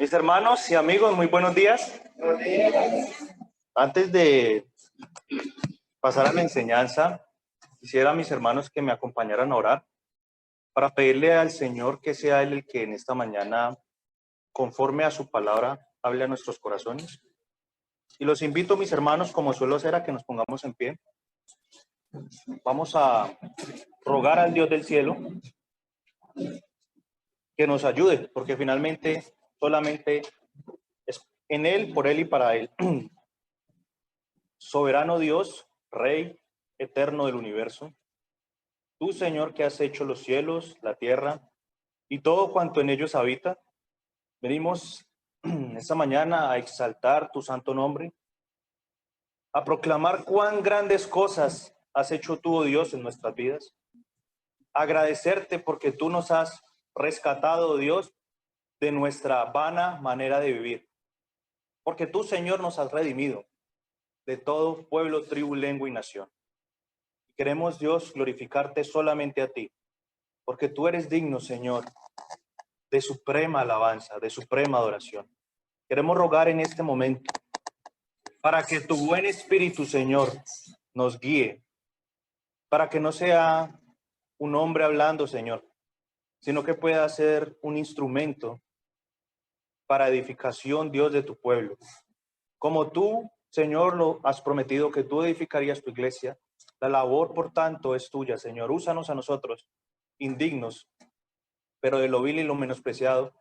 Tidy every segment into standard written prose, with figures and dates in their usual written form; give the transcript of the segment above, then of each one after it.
Mis hermanos y amigos, muy buenos días. Buenos días. Antes de pasar a la enseñanza, quisiera a mis hermanos que me acompañaran a orar para pedirle al Señor que sea Él el que en esta mañana, conforme a su palabra, hable a nuestros corazones. Y los invito, mis hermanos, como suelo hacer, a que nos pongamos en pie. Vamos a rogar al Dios del cielo que nos ayude, porque finalmente solamente es en Él, por Él y para Él. Soberano Dios, Rey eterno del universo, tú, Señor, que has hecho los cielos, la tierra y todo cuanto en ellos habita, venimos esta mañana a exaltar tu santo nombre, a proclamar cuán grandes cosas has hecho tú, oh Dios, en nuestras vidas, agradecerte porque tú nos has rescatado, oh Dios, de nuestra vana manera de vivir, porque tú, Señor, nos has redimido de todo pueblo, tribu, lengua y nación. Queremos, Dios, glorificarte solamente a ti, porque tú eres digno, Señor, de suprema alabanza, de suprema adoración. Queremos rogar en este momento para que tu buen espíritu, Señor, nos guíe, para que no sea un hombre hablando, Señor, sino que pueda ser un instrumento para edificación, Dios, de tu pueblo. Como tú, Señor, lo has prometido que tú edificarías tu iglesia, la labor, por tanto, es tuya, Señor. Úsanos a nosotros, indignos, pero de lo vil y lo menospreciado,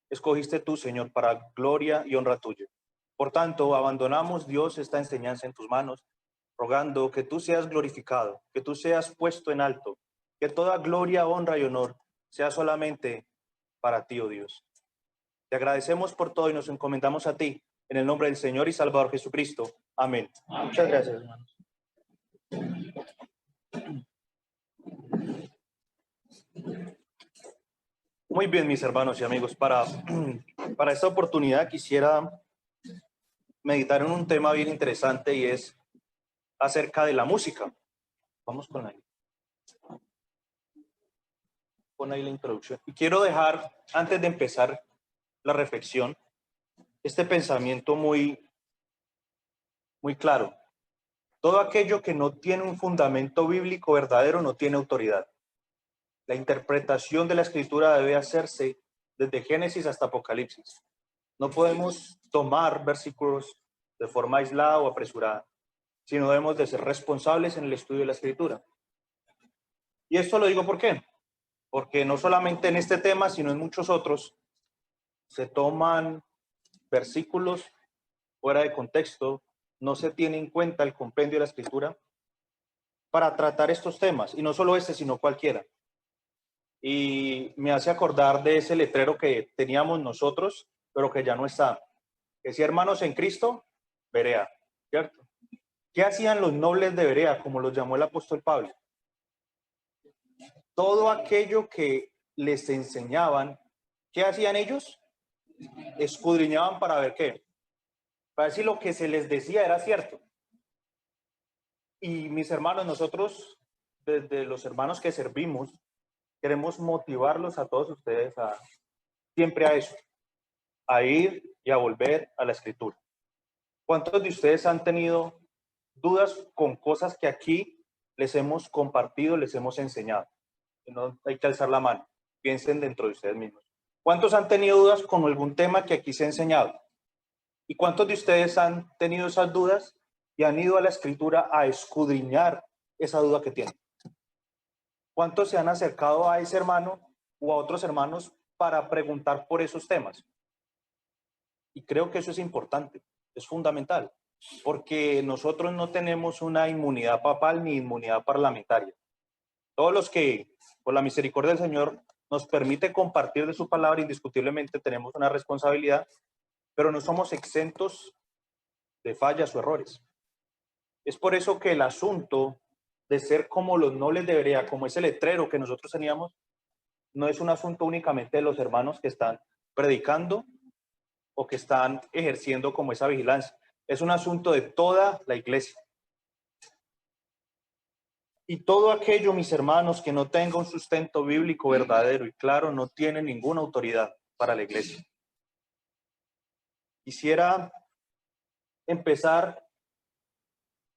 escogiste tú, Señor, para gloria y honra tuya. Por tanto, abandonamos, Dios, esta enseñanza en tus manos, rogando que tú seas glorificado, que tú seas puesto en alto, que toda gloria, honra y honor sea solamente para ti, oh Dios. Te agradecemos por todo y nos encomendamos a ti, en el nombre del Señor y Salvador Jesucristo. Amén. Muchas gracias, hermanos. Muy bien, mis hermanos y amigos, para esta oportunidad quisiera meditar en un tema bien interesante y es acerca de la música. Vamos con ahí la introducción. Y quiero dejar, antes de empezar la reflexión, este pensamiento muy claro. Todo aquello que no tiene un fundamento bíblico verdadero no tiene autoridad. La interpretación de la escritura debe hacerse desde Génesis hasta Apocalipsis. No podemos tomar versículos de forma aislada o apresurada, sino debemos de ser responsables en el estudio de la escritura. Y esto lo digo ¿por qué? Porque no solamente en este tema, sino en muchos otros, se toman versículos fuera de contexto, no se tiene en cuenta el compendio de la escritura para tratar estos temas, y no solo este, sino cualquiera. Y me hace acordar de ese letrero que teníamos nosotros, pero que ya no está. Que decía, hermanos en Cristo, Berea, ¿cierto? ¿Qué hacían los nobles de Berea, como los llamó el apóstol Pablo? Todo aquello que les enseñaban, ¿qué hacían ellos? Escudriñaban para ver qué. Para ver si lo que se les decía era cierto. Y mis hermanos, nosotros, desde los hermanos que servimos, queremos motivarlos a todos ustedes siempre a eso, a ir y a volver a la escritura. ¿Cuántos de ustedes han tenido dudas con cosas que aquí les hemos compartido, les hemos enseñado? No hay que alzar la mano, piensen dentro de ustedes mismos. ¿Cuántos han tenido dudas con algún tema que aquí se ha enseñado? ¿Y cuántos de ustedes han tenido esas dudas y han ido a la escritura a escudriñar esa duda que tienen? ¿Cuántos se han acercado a ese hermano o a otros hermanos para preguntar por esos temas? Y creo que eso es importante, es fundamental, porque nosotros no tenemos una inmunidad papal ni inmunidad parlamentaria. Todos los que, por la misericordia del Señor, nos permite compartir de su palabra, indiscutiblemente tenemos una responsabilidad, pero no somos exentos de fallas o errores. Es por eso que el asunto de ser como los nobles de Berea, como ese letrero que nosotros teníamos, no es un asunto únicamente de los hermanos que están predicando o que están ejerciendo como esa vigilancia. Es un asunto de toda la iglesia. Y todo aquello, mis hermanos, que no tenga un sustento bíblico verdadero y claro, no tiene ninguna autoridad para la iglesia. Quisiera empezar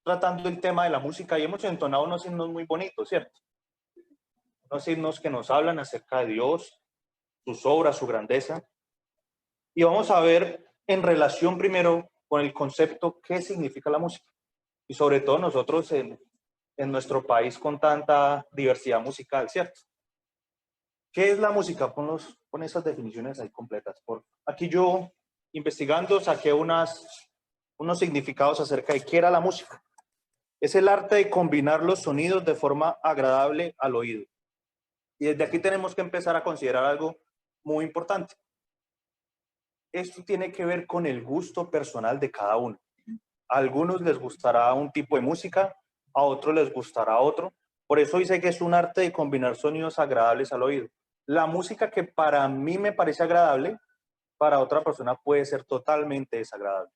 tratando el tema de la música y hemos entonado unos himnos muy bonitos, ¿cierto? Unos himnos que nos hablan acerca de Dios, sus obras, su grandeza. Y vamos a ver en relación primero con el concepto qué significa la música. Y sobre todo nosotros en nuestro país con tanta diversidad musical, ¿cierto? ¿Qué es la música? Pon esas definiciones ahí completas. Aquí yo, investigando, saqué unos significados acerca de qué era la música. Es el arte de combinar los sonidos de forma agradable al oído. Y desde aquí tenemos que empezar a considerar algo muy importante. Esto tiene que ver con el gusto personal de cada uno. A algunos les gustará un tipo de música, a otros les gustará otro. Por eso dice que es un arte de combinar sonidos agradables al oído. La música que para mí me parece agradable, para otra persona puede ser totalmente desagradable.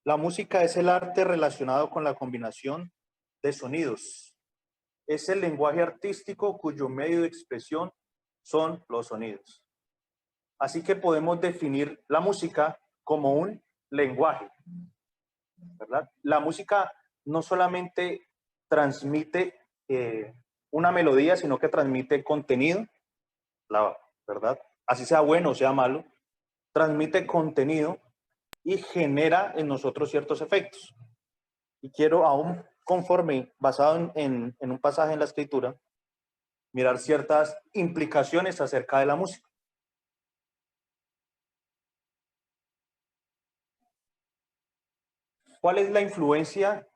La música es el arte relacionado con la combinación de sonidos. Es el lenguaje artístico cuyo medio de expresión son los sonidos. Así que podemos definir la música como un lenguaje, ¿verdad? La música no solamente transmite una melodía, sino que transmite contenido, ¿verdad? Así sea bueno o sea malo, transmite contenido y genera en nosotros ciertos efectos. Y quiero aún conforme, basado en un pasaje en la Escritura, mirar ciertas implicaciones acerca de la música. ¿Cuál es la influencia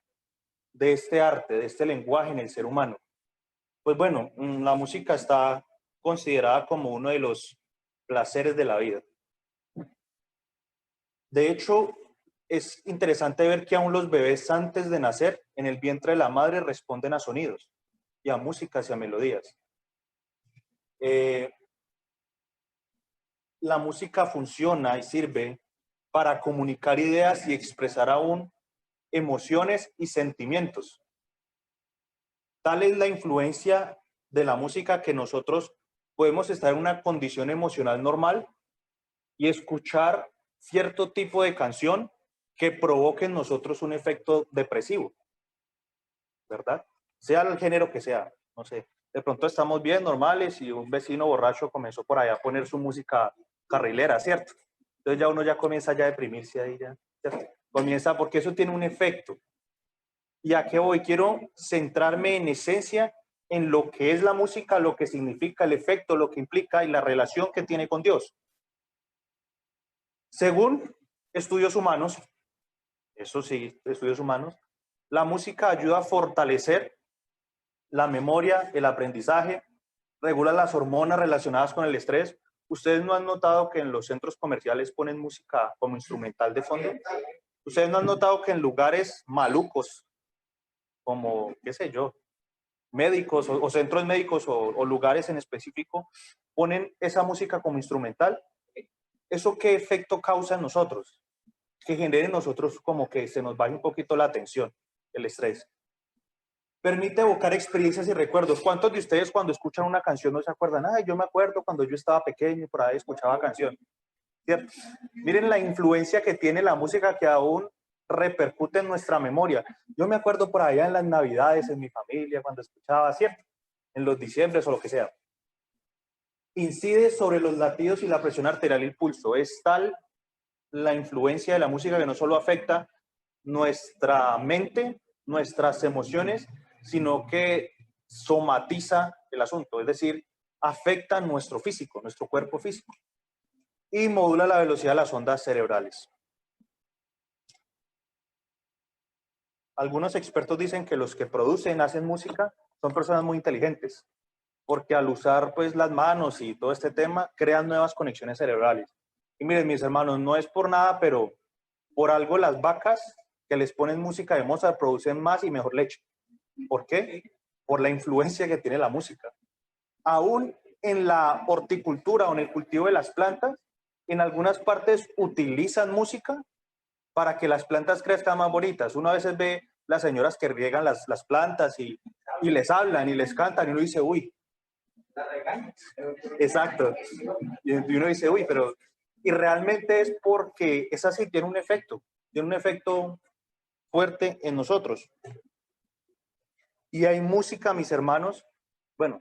de este arte, de este lenguaje en el ser humano? Pues bueno, la música está considerada como uno de los placeres de la vida. De hecho, es interesante ver que aún los bebés antes de nacer en el vientre de la madre responden a sonidos y a músicas y a melodías. La música funciona y sirve para comunicar ideas y expresar aún emociones y sentimientos. Tal es la influencia de la música que nosotros podemos estar en una condición emocional normal y escuchar cierto tipo de canción que provoque en nosotros un efecto depresivo, ¿verdad? Sea el género que sea, no sé. De pronto estamos bien, normales, y un vecino borracho comenzó por allá a poner su música carrilera, ¿cierto? Entonces ya uno ya comienza ya a deprimirse ahí, ya, ¿cierto? Comienza, porque eso tiene un efecto. ¿Y a qué voy? Quiero centrarme en esencia en lo que es la música, lo que significa el efecto, lo que implica y la relación que tiene con Dios. Según estudios humanos, eso sí, estudios humanos, la música ayuda a fortalecer la memoria, el aprendizaje, regula las hormonas relacionadas con el estrés. ¿Ustedes no han notado que en los centros comerciales ponen música como instrumental de fondo? ¿Ustedes no han notado que en lugares malucos, como, qué sé yo, médicos o centros médicos o lugares en específico, ponen esa música como instrumental? ¿Eso qué efecto causa en nosotros? Que genere en nosotros como que se nos baje un poquito la tensión, el estrés. Permite evocar experiencias y recuerdos. ¿Cuántos de ustedes cuando escuchan una canción no se acuerdan? Ay, yo me acuerdo cuando yo estaba pequeño y por ahí escuchaba canción. ¿Cierto? Miren la influencia que tiene la música que aún repercute en nuestra memoria. Yo me acuerdo por allá en las Navidades, en mi familia, cuando escuchaba, ¿cierto? En los diciembres o lo que sea. Incide sobre los latidos y la presión arterial y el pulso. Es tal la influencia de la música que no solo afecta nuestra mente, nuestras emociones, sino que somatiza el asunto, es decir, afecta nuestro físico, nuestro cuerpo físico, y modula la velocidad de las ondas cerebrales. Algunos expertos dicen que los que producen, hacen música, son personas muy inteligentes, porque al usar pues las manos y todo este tema, crean nuevas conexiones cerebrales. Y miren, mis hermanos, no es por nada, pero por algo las vacas que les ponen música de Mozart producen más y mejor leche. ¿Por qué? Por la influencia que tiene la música. Aún en la horticultura o en el cultivo de las plantas, en algunas partes utilizan música para que las plantas crezcan más bonitas. Uno a veces ve las señoras que riegan las plantas y les hablan y les cantan y uno dice, uy. Exacto. Y uno dice, uy, pero Y realmente es porque es así, tiene un efecto fuerte en nosotros. Y hay música, mis hermanos, bueno,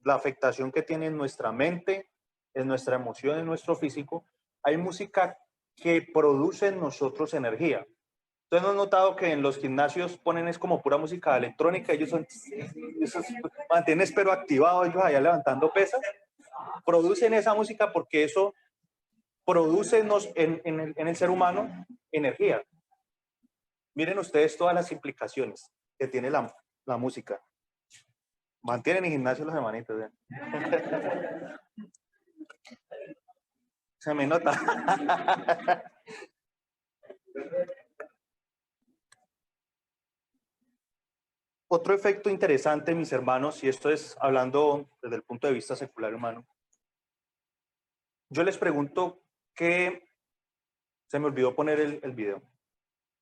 la afectación que tiene en nuestra mente, en nuestra emoción, en nuestro físico, hay música que produce en nosotros energía. Entonces, ¿no has notado que en los gimnasios ponen es como pura música electrónica? Ellos son, esos, mantienen espero activado, ellos allá levantando pesas, producen esa música porque eso produce en el ser humano energía. Miren ustedes todas las implicaciones que tiene la música. Mantienen en gimnasio los hermanitos. ¿Eh? Se me nota. Otro efecto interesante, mis hermanos, y esto es hablando desde el punto de vista secular humano, yo les pregunto qué, se me olvidó poner el video,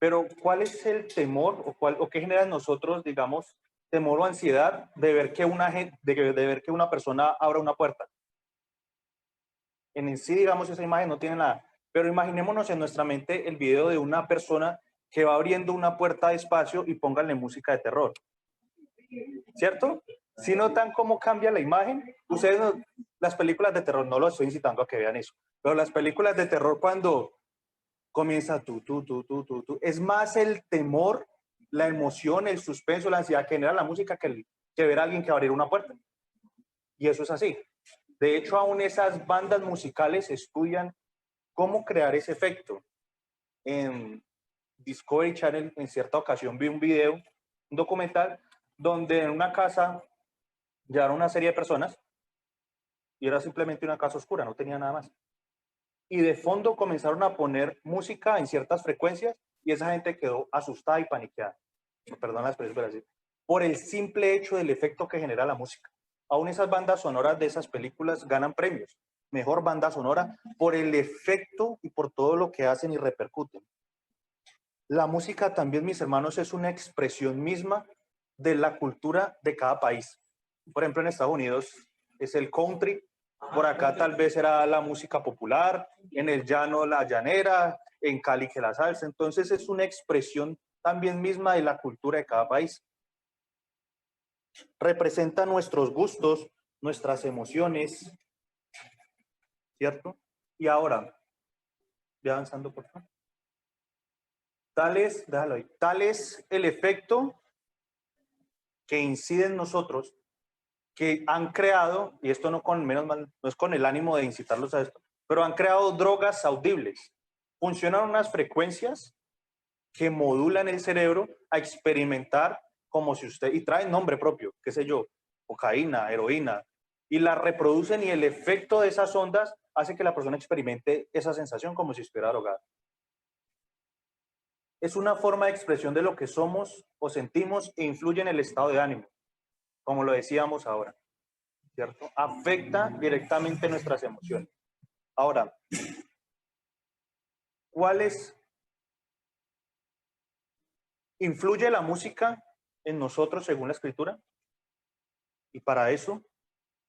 pero ¿cuál es el temor o qué genera en nosotros, digamos, temor o ansiedad de ver que de ver que una persona abra una puerta? En sí, digamos, esa imagen no tiene nada, pero imaginémonos en nuestra mente el video de una persona que va abriendo una puerta despacio y pónganle música de terror. ¿Cierto? Si notan cómo cambia la imagen, ustedes, las películas de terror, no lo estoy incitando a que vean eso, pero las películas de terror cuando comienza es más el temor, la emoción, el suspenso, la ansiedad que genera la música que ver a alguien que va a abrir una puerta. Y eso es así. De hecho, aún esas bandas musicales estudian cómo crear ese efecto. En Discovery Channel, en cierta ocasión, vi un video, un documental, donde en una casa llegaron una serie de personas y era simplemente una casa oscura, no tenía nada más. Y de fondo comenzaron a poner música en ciertas frecuencias y esa gente quedó asustada y paniqueada. Perdón la expresión, pero así. Por el simple hecho del efecto que genera la música. Aún esas bandas sonoras de esas películas ganan premios. Mejor banda sonora por el efecto y por todo lo que hacen y repercuten. La música también, mis hermanos, es una expresión misma de la cultura de cada país. Por ejemplo, en Estados Unidos es el country, por acá tal vez era la música popular, en el llano la llanera, en Cali que la salsa. Entonces es una expresión también misma de la cultura de cada país. Representa nuestros gustos, nuestras emociones, ¿cierto? Y ahora, voy avanzando por favor. Tal es el efecto que incide en nosotros, que han creado, y esto no con menos mal, no es con el ánimo de incitarlos a esto, pero han creado drogas audibles. Funcionan unas frecuencias que modulan el cerebro a experimentar como si usted, y traen nombre propio, qué sé yo, cocaína, heroína, y la reproducen y el efecto de esas ondas hace que la persona experimente esa sensación como si estuviera drogada. Es una forma de expresión de lo que somos o sentimos e influye en el estado de ánimo, como lo decíamos ahora, ¿cierto? Afecta directamente nuestras emociones. Ahora, ¿cuáles influye la música en nosotros según la escritura? Y para eso,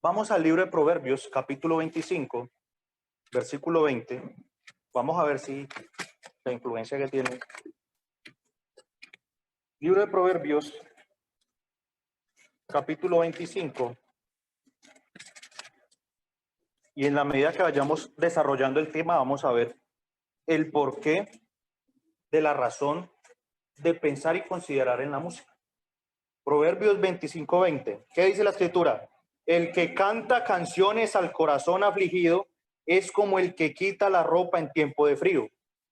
vamos al libro de Proverbios, capítulo 25, versículo 20. Vamos a ver si la influencia que tiene. Libro de Proverbios, capítulo 25. Y en la medida que vayamos desarrollando el tema, vamos a ver el porqué de la razón de pensar y considerar en la música. Proverbios 25:20. ¿Qué dice la escritura? El que canta canciones al corazón afligido es como el que quita la ropa en tiempo de frío,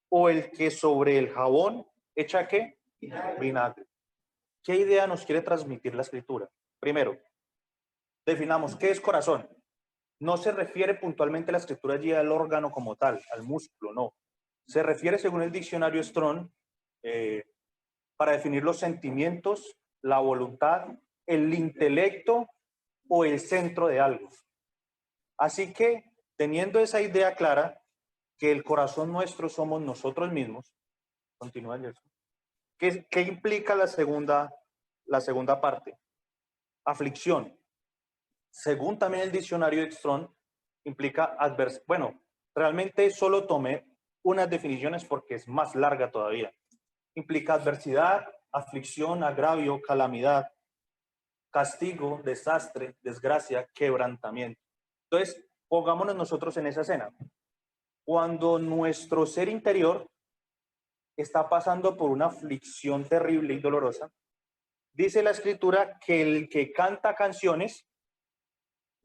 o el que sobre el jabón echa ¿qué? Vinagre. ¿Qué idea nos quiere transmitir la escritura? Primero, definamos qué es corazón. No se refiere puntualmente la escritura allí al órgano como tal, al músculo, no. Se refiere, según el diccionario Strong, para definir los sentimientos, la voluntad, el intelecto o el centro de algo. Así que, teniendo esa idea clara, que el corazón nuestro somos nosotros mismos, continúa Gerson. ¿Qué implica la segunda parte? Aflicción. Según también el diccionario de Strong, implica Realmente solo tomé unas definiciones porque es más larga todavía. Implica adversidad, aflicción, agravio, calamidad, castigo, desastre, desgracia, quebrantamiento. Entonces, pongámonos nosotros en esa escena. Cuando nuestro ser interior está pasando por una aflicción terrible y dolorosa, dice la escritura que el que canta canciones,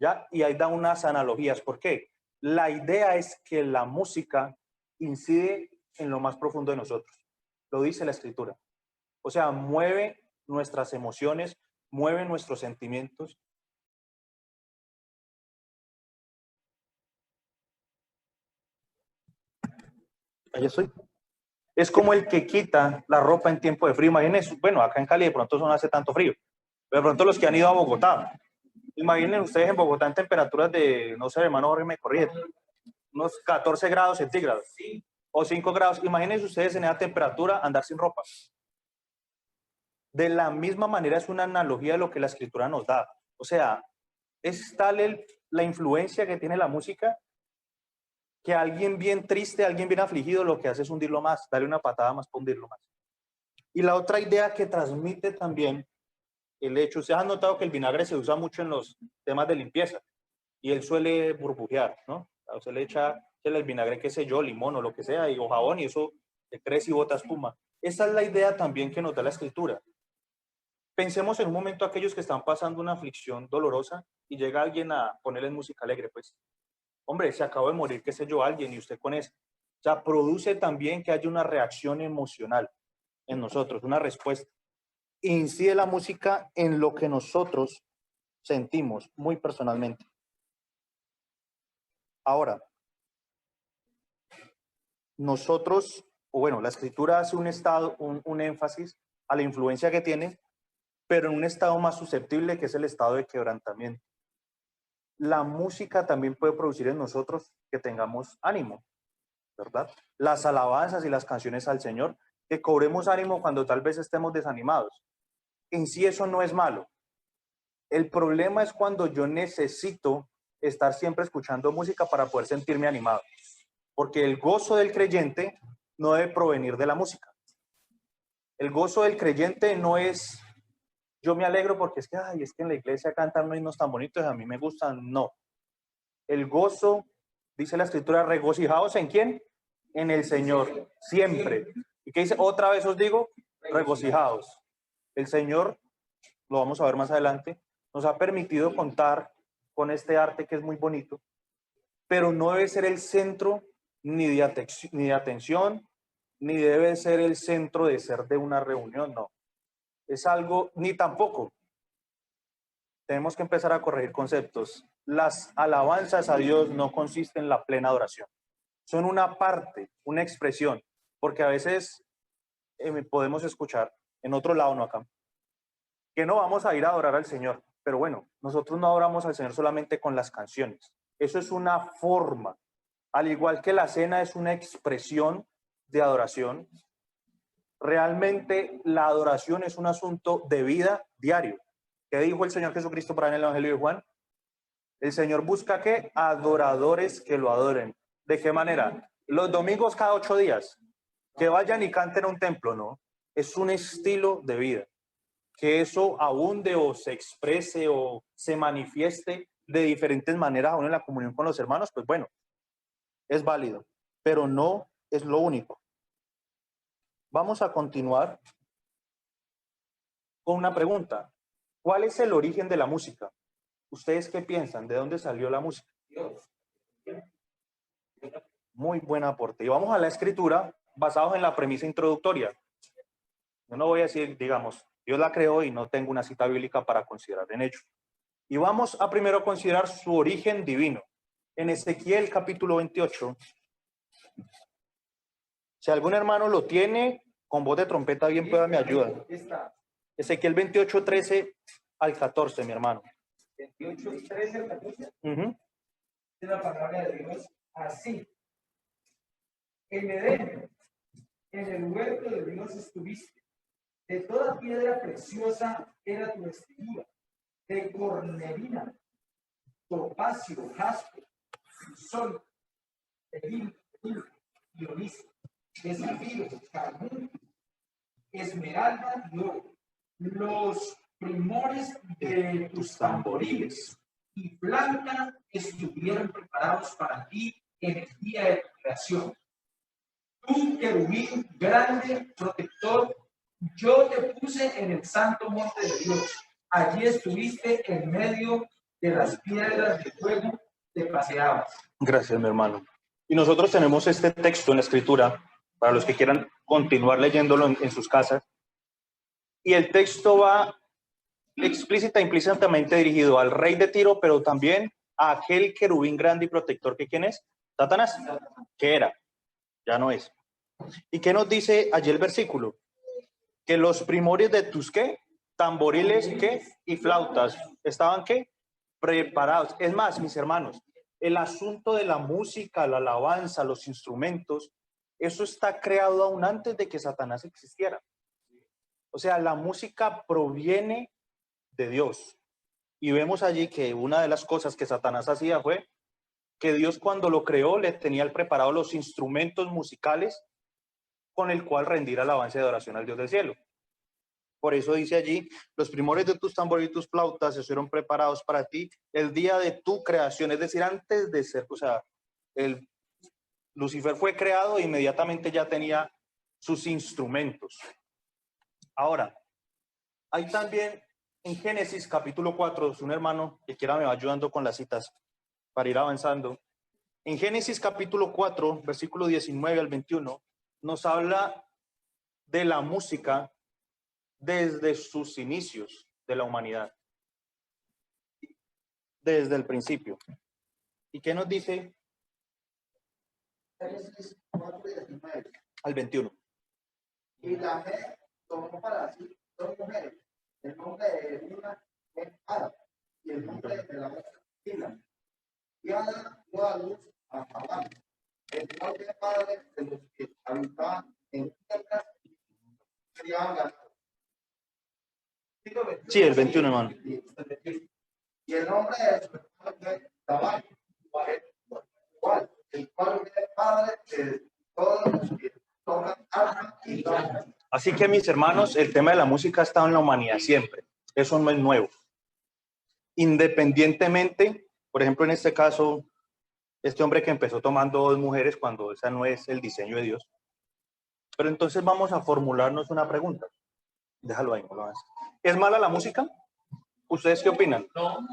¿ya? Y ahí da unas analogías. ¿Por qué? La idea es que la música incide en lo más profundo de nosotros. Lo dice la escritura. O sea, mueve nuestras emociones, mueve nuestros sentimientos. Ahí estoy. Es como el que quita la ropa en tiempo de frío. Imagínense, bueno, acá en Cali de pronto no hace tanto frío, pero de pronto los que han ido a Bogotá, imaginen ustedes en Bogotá en temperaturas de, no sé, hermano Jorge me corrige, unos 14 grados centígrados o 5 grados. Imagínense ustedes en esa temperatura andar sin ropa. De la misma manera es una analogía de lo que la escritura nos da. O sea, es tal la influencia que tiene la música que alguien bien triste, alguien bien afligido, lo que hace es hundirlo más, darle una patada más para hundirlo más. Y la otra idea que transmite también el hecho, ustedes han notado que el vinagre se usa mucho en los temas de limpieza y él suele burbujear, ¿no? Usted le echa el vinagre, qué sé yo, limón o lo que sea, o jabón, y eso crece y bota espuma. Esa es la idea también que nos da la escritura. Pensemos en un momento aquellos que están pasando una aflicción dolorosa y llega alguien a ponerles música alegre, pues, hombre, se acabó de morir, qué sé yo, alguien, y usted con eso. O sea, produce también que haya una reacción emocional en nosotros, una respuesta. Incide la música en lo que nosotros sentimos muy personalmente. Ahora, nosotros, o bueno, la escritura hace un énfasis a la influencia que tiene, pero en un estado más susceptible, que es el estado de quebrantamiento. La música también puede producir en nosotros que tengamos ánimo, ¿verdad? Las alabanzas y las canciones al Señor, que cobremos ánimo cuando tal vez estemos desanimados. En sí eso no es malo. El problema es cuando yo necesito estar siempre escuchando música para poder sentirme animado, porque el gozo del creyente no debe provenir de la música. El gozo del creyente no es yo me alegro porque es que, ay, es que en la iglesia cantan himnos tan bonitos y a mí me gustan. No. El gozo, dice la escritura, regocijaos en quién? En el Señor, siempre. ¿Y qué dice? Otra vez os digo, regocijaos. El Señor, lo vamos a ver más adelante, nos ha permitido contar con este arte que es muy bonito, pero no debe ser el centro ni de atención, ni debe ser el centro de ser de una reunión, no. Es algo, ni tampoco. Tenemos que empezar a corregir conceptos. Las alabanzas a Dios no consisten en la plena adoración. Son una parte, una expresión, porque a veces podemos escuchar, en otro lado, no acá, que no vamos a ir a adorar al Señor. Pero bueno, nosotros no adoramos al Señor solamente con las canciones. Eso es una forma. Al igual que la cena es una expresión de adoración, realmente la adoración es un asunto de vida diario. ¿Qué dijo el Señor Jesucristo para en el Evangelio de Juan? El Señor busca ¿qué? Adoradores que lo adoren. ¿De qué manera? Los domingos cada 8 días. Que vayan y canten a un templo, ¿no? Es un estilo de vida. Que eso abunde o se exprese o se manifieste de diferentes maneras aún en la comunión con los hermanos, pues bueno, es válido, pero no es lo único. Vamos a continuar con una pregunta. ¿Cuál es el origen de la música? ¿Ustedes qué piensan? ¿De dónde salió la música? Muy buen aporte. Y vamos a la escritura basados en la premisa introductoria. Yo no voy a decir, digamos, Dios la creó y no tengo una cita bíblica para considerar en ello. Y vamos a primero considerar su origen divino. En Ezequiel capítulo 28, si algún hermano lo tiene, con voz de trompeta bien pueda me ayudar. Ezequiel 28, 13 al 14, mi hermano. 28, 13 al 14. Es la palabra de Dios así. En Edén, en el huerto de Dios estuviste. De toda piedra preciosa era tu vestidura. De cornelina, topacio, jaspe, sol, dionisio, de zafiro, carbón, esmeralda y oro. Los primores de tus tamboriles y flauta estuvieron preparados para ti en el día de tu creación. Tú, querubín grande, protector, yo te puse en el santo monte de Dios. Allí estuviste en medio de las piedras de fuego, te paseabas. Gracias, mi hermano. Y nosotros tenemos este texto en la Escritura, para los que quieran continuar leyéndolo en sus casas. Y el texto va explícita e implícitamente dirigido al rey de Tiro, pero también a aquel querubín grande y protector que ¿quién es? Satanás, que era, ya no es. ¿Y qué nos dice allí el versículo? Que los primores de tus ¿qué? Tamboriles ¿qué? Y flautas estaban ¿qué? Preparados. Es más, mis hermanos, el asunto de la música, la alabanza, los instrumentos, eso está creado aún antes de que Satanás existiera. O sea, la música proviene de Dios. Y vemos allí que una de las cosas que Satanás hacía fue que Dios cuando lo creó le tenía preparado los instrumentos musicales con el cual rendir alabanza y adoración al Dios del cielo. Por eso dice allí, los primores de tus tambores y tus flautas se fueron preparados para ti el día de tu creación, es decir, antes de ser, o sea, Lucifer fue creado e inmediatamente ya tenía sus instrumentos. Ahora, hay también en Génesis capítulo 4, un hermano que quiera me va ayudando con las citas para ir avanzando. En Génesis capítulo 4, versículo 19 al 21, nos habla de la música desde sus inicios de la humanidad, desde el principio. ¿Y qué nos dice? Génesis 4:19 al 21. Y la mujer tomó para sí dos mujeres. El nombre de una es Ada y el nombre de la otra Sila. Y Ada dio a luz a Jabal, el cual era padre de los que habitaban en tierras y criaban ganado. Sí, el 21, hermano. Y el nombre de su hermano fue Tabal, el cual era padre de todos los que tocan arpa y flauta. Así que, mis hermanos, el tema de la música ha estado en la humanidad siempre. Eso no es nuevo. Independientemente, por ejemplo, en este caso, este hombre que empezó tomando dos mujeres cuando esa no es el diseño de Dios. Pero entonces vamos a formularnos una pregunta. Déjalo ahí, no lo hagas. ¿Es mala la música? ¿Ustedes qué opinan? No.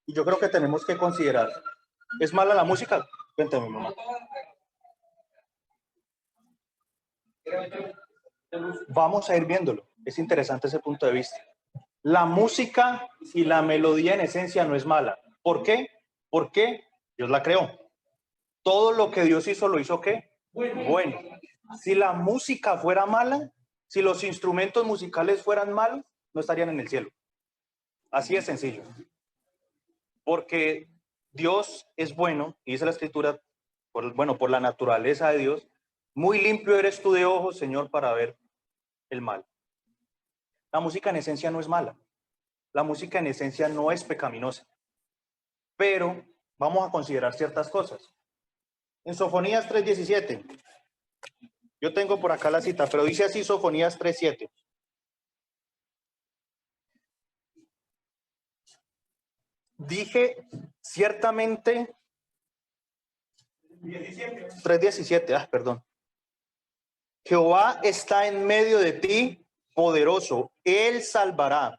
Y yo creo que tenemos que considerar, ¿es mala la música? Cuéntame, mamá. Vamos a ir viéndolo. Es interesante ese punto de vista. La música y la melodía en esencia no es mala. ¿Por qué? Porque Dios la creó. Todo lo que Dios hizo, ¿lo hizo qué? Bueno. Si la música fuera mala, si los instrumentos musicales fueran malos, no estarían en el cielo. Así es sencillo. Porque Dios es bueno, y dice la Escritura, por la naturaleza de Dios, muy limpio eres tú de ojos, Señor, para ver el mal. La música en esencia no es mala. La música en esencia no es pecaminosa. Pero vamos a considerar ciertas cosas. En Sofonías 3:17, yo tengo por acá la cita, pero dice así Sofonías 3:7. Dije ciertamente 3:17, perdón. Jehová está en medio de ti, poderoso, él salvará,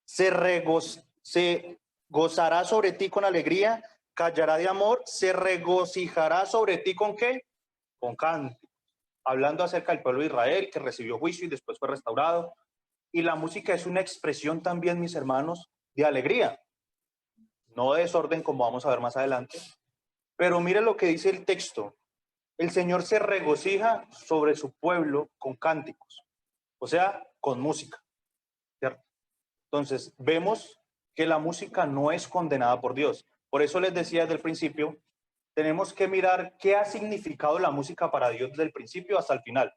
se gozará sobre ti con alegría, callará de amor, se regocijará sobre ti con ¿qué? Con canto. Hablando acerca del pueblo de Israel que recibió juicio y después fue restaurado. Y la música es una expresión también, mis hermanos, de alegría. No de desorden, como vamos a ver más adelante. Pero mire lo que dice el texto. El Señor se regocija sobre su pueblo con cánticos, o sea, con música, ¿cierto? Entonces, vemos que la música no es condenada por Dios. Por eso les decía desde el principio, tenemos que mirar qué ha significado la música para Dios desde el principio hasta el final.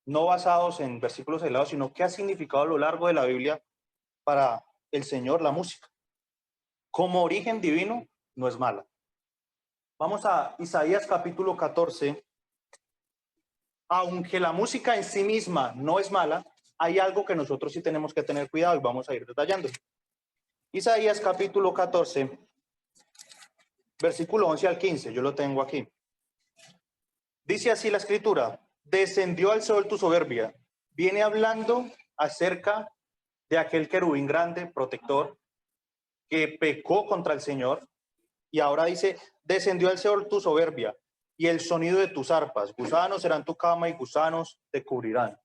No basados en versículos aislados, sino qué ha significado a lo largo de la Biblia para el Señor la música. como origen divino, no es mala. Vamos a Isaías capítulo 14. Aunque la música en sí misma no es mala, hay algo que nosotros sí tenemos que tener cuidado y vamos a ir detallando. Isaías capítulo 14, versículo 11 al 15, yo lo tengo aquí. Dice así la escritura: descendió al Seol tu soberbia. Viene hablando acerca de aquel querubín grande, protector, que pecó contra el Señor. Y ahora dice: descendió al Seol tu soberbia y el sonido de tus arpas. Gusanos serán tu cama y gusanos te cubrirán.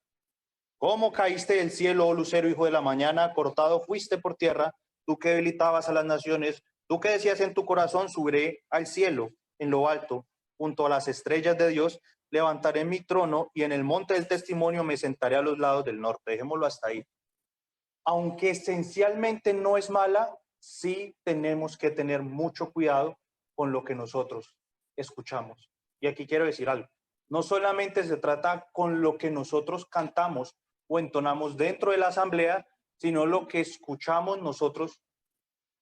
¿Cómo caíste del cielo, oh lucero, hijo de la mañana? Cortado fuiste por tierra, tú que debilitabas a las naciones, tú que decías en tu corazón: subiré al cielo, en lo alto, junto a las estrellas de Dios, levantaré mi trono y en el monte del testimonio me sentaré a los lados del norte. Dejémoslo hasta ahí. Aunque esencialmente no es mala, sí tenemos que tener mucho cuidado con lo que nosotros escuchamos. Y aquí quiero decir algo. No solamente se trata con lo que nosotros cantamos o entonamos dentro de la asamblea, sino lo que escuchamos nosotros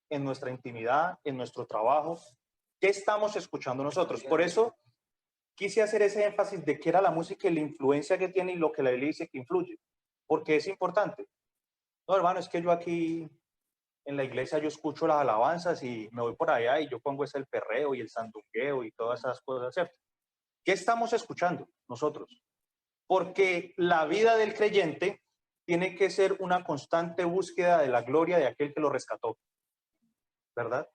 en nuestra intimidad, en nuestro trabajo. ¿Qué estamos escuchando nosotros? Por eso quise hacer ese énfasis de qué era la música y la influencia que tiene y lo que la Biblia dice que influye, porque es importante. No, hermano, es que yo aquí en la iglesia yo escucho las alabanzas y me voy por allá y yo pongo ese el perreo y el sandungueo y todas esas cosas, ¿cierto? ¿Qué estamos escuchando nosotros? Porque la vida del creyente tiene que ser una constante búsqueda de la gloria de aquel que lo rescató, ¿verdad?